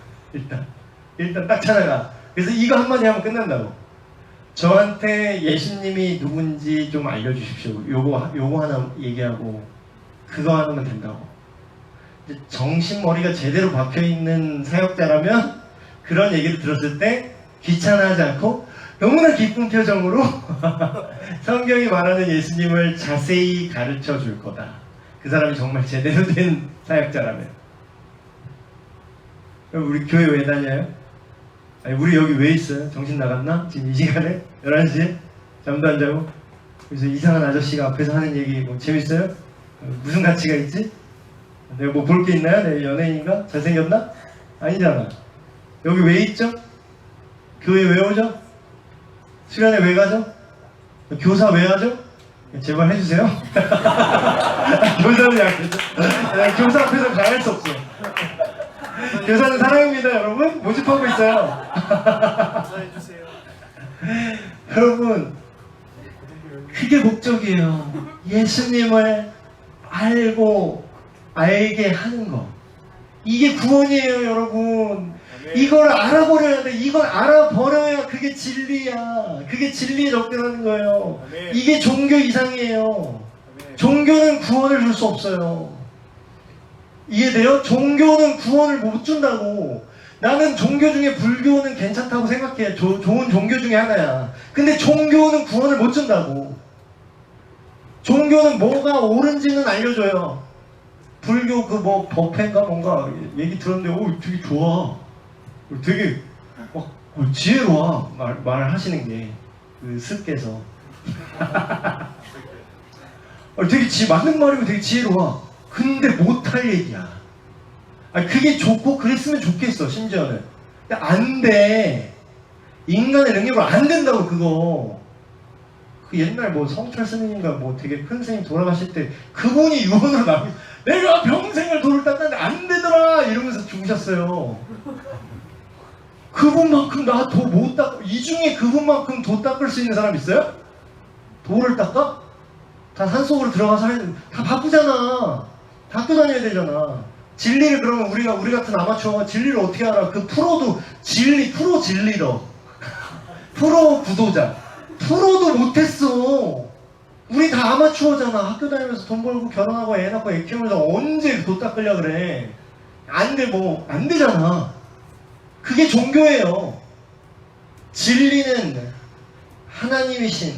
일단 딱 찾아가. 그래서 이거 한마디 하면 끝난다고. 저한테 예수님이 누군지 좀 알려주십시오. 요거 하나 얘기하고 그거 하면 된다고. 정신머리가 제대로 박혀있는 사역자라면 그런 얘기를 들었을 때 귀찮아하지 않고 너무나 기쁜 표정으로 성경이 말하는 예수님을 자세히 가르쳐 줄 거다. 그 사람이 정말 제대로 된 사역자라면. 우리 교회 왜 다녀요? 아니, 우리 여기 왜 있어요? 정신 나갔나? 지금 이 시간에? 11시에? 잠도 안 자고? 그래서 이상한 아저씨가 앞에서 하는 얘기 뭐 재밌어요? 무슨 가치가 있지? 내가 뭐 볼 게 있나요? 내가 연예인인가? 잘생겼나? 아니잖아. 여기 왜 있죠? 교회 왜 오죠? 수련회 왜 가죠? 교사 왜 하죠? 제발 해주세요. 교사는 약해서 교사 앞에서 강할 수 없어. 교사는 사랑입니다, 여러분. 모집하고 있어요. 여러분, 그게 목적이에요. 예수님을 알게 하는 거. 이게 구원이에요, 여러분. 이걸 알아버려야 돼. 이걸 알아버려야 그게 진리야. 그게 진리에 접근하는 거예요. 이게 종교 이상이에요. 종교는 구원을 줄 수 없어요. 이해돼요? 종교는 구원을 못 준다고. 나는 종교 중에 불교는 괜찮다고 생각해. 좋은 종교 중에 하나야. 근데 종교는 구원을 못 준다고. 종교는 뭐가 옳은지는 알려줘요. 불교 그 뭐 법회인가 뭔가 얘기 들었는데 되게 좋아. 되게 지혜로워. 말을 하시는 게 그 스께서 되게 맞는 말이고 되게 지혜로워. 근데 못할 얘기야. 그게 좋고 그랬으면 좋겠어. 심지어는. 근데 안 돼. 인간의 능력으로 안 된다고. 그거 그 옛날 뭐 성철 스님인가 뭐 되게 큰 스님 돌아가실 때 그분이 유언으로 내가 평생을 돌을 닦았는데 안 되더라 이러면서 죽으셨어요. 그분만큼 나 도 못 닦아. 이 중에 그분만큼 도 닦을 수 있는 사람 있어요? 도를 닦아? 다 산속으로 들어가서 다 바쁘잖아. 다 학교 다녀야 되잖아. 진리를 그러면 우리 같은 아마추어가 진리를 어떻게 알아? 그 프로 진리러 프로 구도자 프로도 못했어. 우리 다 아마추어잖아. 학교 다니면서 돈 벌고 결혼하고 애 낳고 애 키우면서 언제 도 닦으려 그래. 안 되잖아. 그게 종교예요. 진리는 하나님이신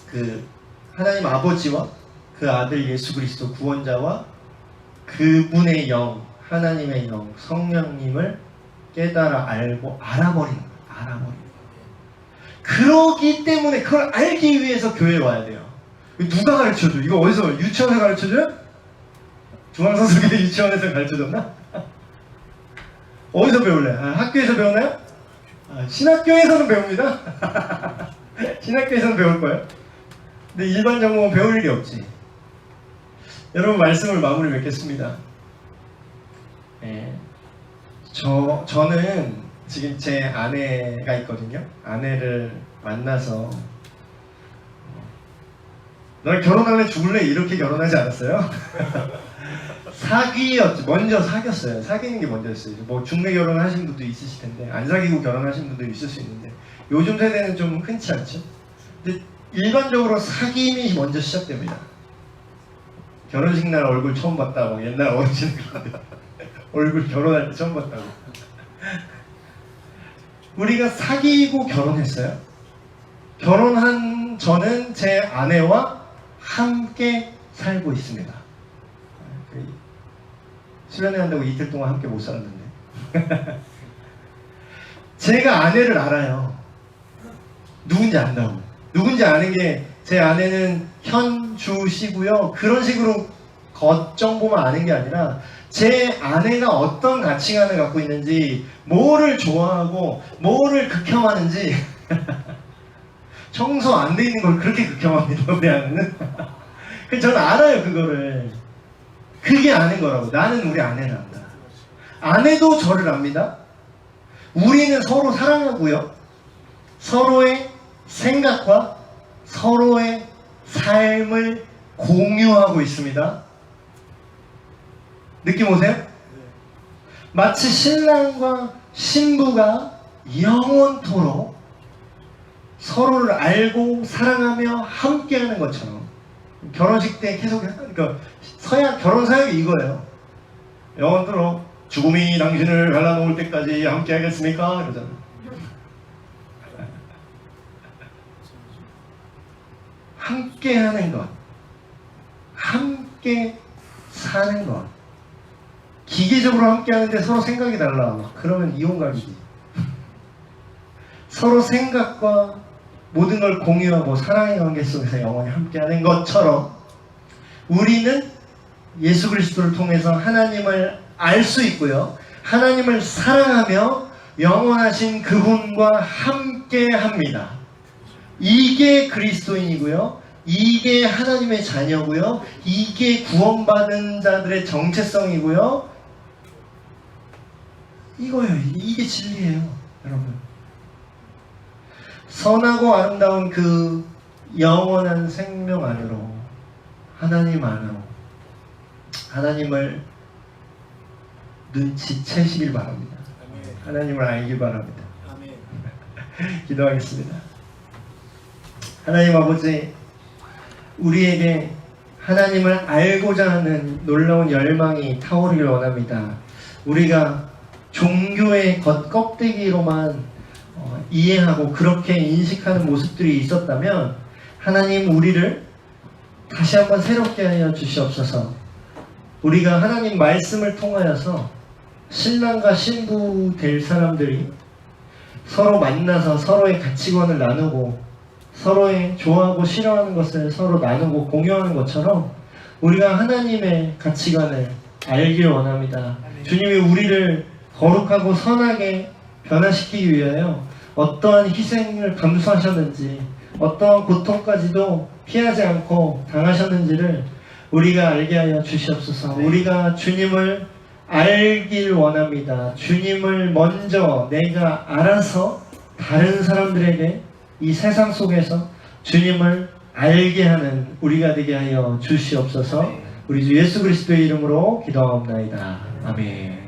그 하나님 아버지와 그 아들 예수 그리스도 구원자와 그분의 영, 하나님의 영, 성령님을 깨달아 알고 알아버리는 거예요. 그러기 때문에 그걸 알기 위해서 교회에 와야 돼요. 누가 가르쳐줘? 이거 어디서? 유치원에서 가르쳐줘요? 중앙선수기대 유치원에서 가르쳐줬나? 어디서 배울래? 학교에서 배우나요? 신학교에서는 배웁니다. 신학교에서는 배울 거예요. 근데 일반 전공은 배울 일이 없지. 여러분, 말씀을 마무리 맺겠습니다. 저는 지금 제 아내가 있거든요. 아내를 만나서 널 결혼할래 죽을래 이렇게 결혼하지 않았어요. 먼저 사귀었어요. 사귀는 게 먼저였어요. 뭐 중매 결혼하신 분도 있으실 텐데 안 사귀고 결혼하신 분도 있을 수 있는데 요즘 세대는 좀 흔치 않죠. 근데 일반적으로 사귐이 먼저 시작됩니다. 결혼식 날 얼굴 처음 봤다고 옛날 어르신들 얼굴 결혼할 때 처음 봤다고. 우리가 사귀고 결혼했어요. 결혼한 저는 제 아내와 함께 살고 있습니다. 수련회 한다고 이틀 동안 함께 못 살았는데 제가 아내를 알아요. 누군지 안다고. 누군지 아는 게 제 아내는 현주시고요. 그런 식으로 겉정보만 아는 게 아니라 제 아내가 어떤 가치관을 갖고 있는지, 뭐를 좋아하고 뭐를 극혐하는지 청소 안 돼 있는 걸 그렇게 극혐합니다. 우리 아내는. 그래서 저는 알아요, 그거를. 그게 아는 거라고. 나는 우리 아내를 안다. 아내도 저를 압니다. 우리는 서로 사랑하고요. 서로의 생각과 서로의 삶을 공유하고 있습니다. 느낌 오세요? 마치 신랑과 신부가 영원토록 서로를 알고 사랑하며 함께하는 것처럼, 결혼식 때 계속, 그러니까 결혼 사역이 이거예요. 영원토록 죽음이 당신을 갈라놓을 때까지 함께하겠습니까? 이러잖아요. 함께하는 것, 함께 사는 것. 기계적으로 함께하는데 서로 생각이 달라. 그러면 이혼각이지. 서로 생각과 모든 걸 공유하고 사랑의 관계 속에서 영원히 함께하는 것처럼 우리는 예수 그리스도를 통해서 하나님을 알 수 있고요. 하나님을 사랑하며 영원하신 그분과 함께합니다. 이게 그리스도인이고요. 이게 하나님의 자녀고요. 이게 구원받은 자들의 정체성이고요. 이거예요. 이게 진리예요, 여러분. 선하고 아름다운 그 영원한 생명 안으로, 하나님 안으로, 하나님을 눈치채시길 바랍니다. 하나님을 알길 바랍니다. 기도하겠습니다. 하나님 아버지, 우리에게 하나님을 알고자 하는 놀라운 열망이 타오르길 원합니다. 우리가 종교의 겉껍데기로만 이해하고 그렇게 인식하는 모습들이 있었다면 하나님, 우리를 다시 한번 새롭게 하여 주시옵소서. 우리가 하나님 말씀을 통하여서 신랑과 신부 될 사람들이 서로 만나서 서로의 가치관을 나누고 서로의 좋아하고 싫어하는 것을 서로 나누고 공유하는 것처럼 우리가 하나님의 가치관을 알길 원합니다. 주님이 우리를 거룩하고 선하게 변화시키기 위하여 어떠한 희생을 감수하셨는지, 어떠한 고통까지도 피하지 않고 당하셨는지를 우리가 알게 하여 주시옵소서. 우리가 주님을 알길 원합니다. 주님을 먼저 내가 알아서 다른 사람들에게 이 세상 속에서 주님을 알게 하는 우리가 되게 하여 주시옵소서. 우리 주 예수 그리스도의 이름으로 기도하옵나이다. 아멘.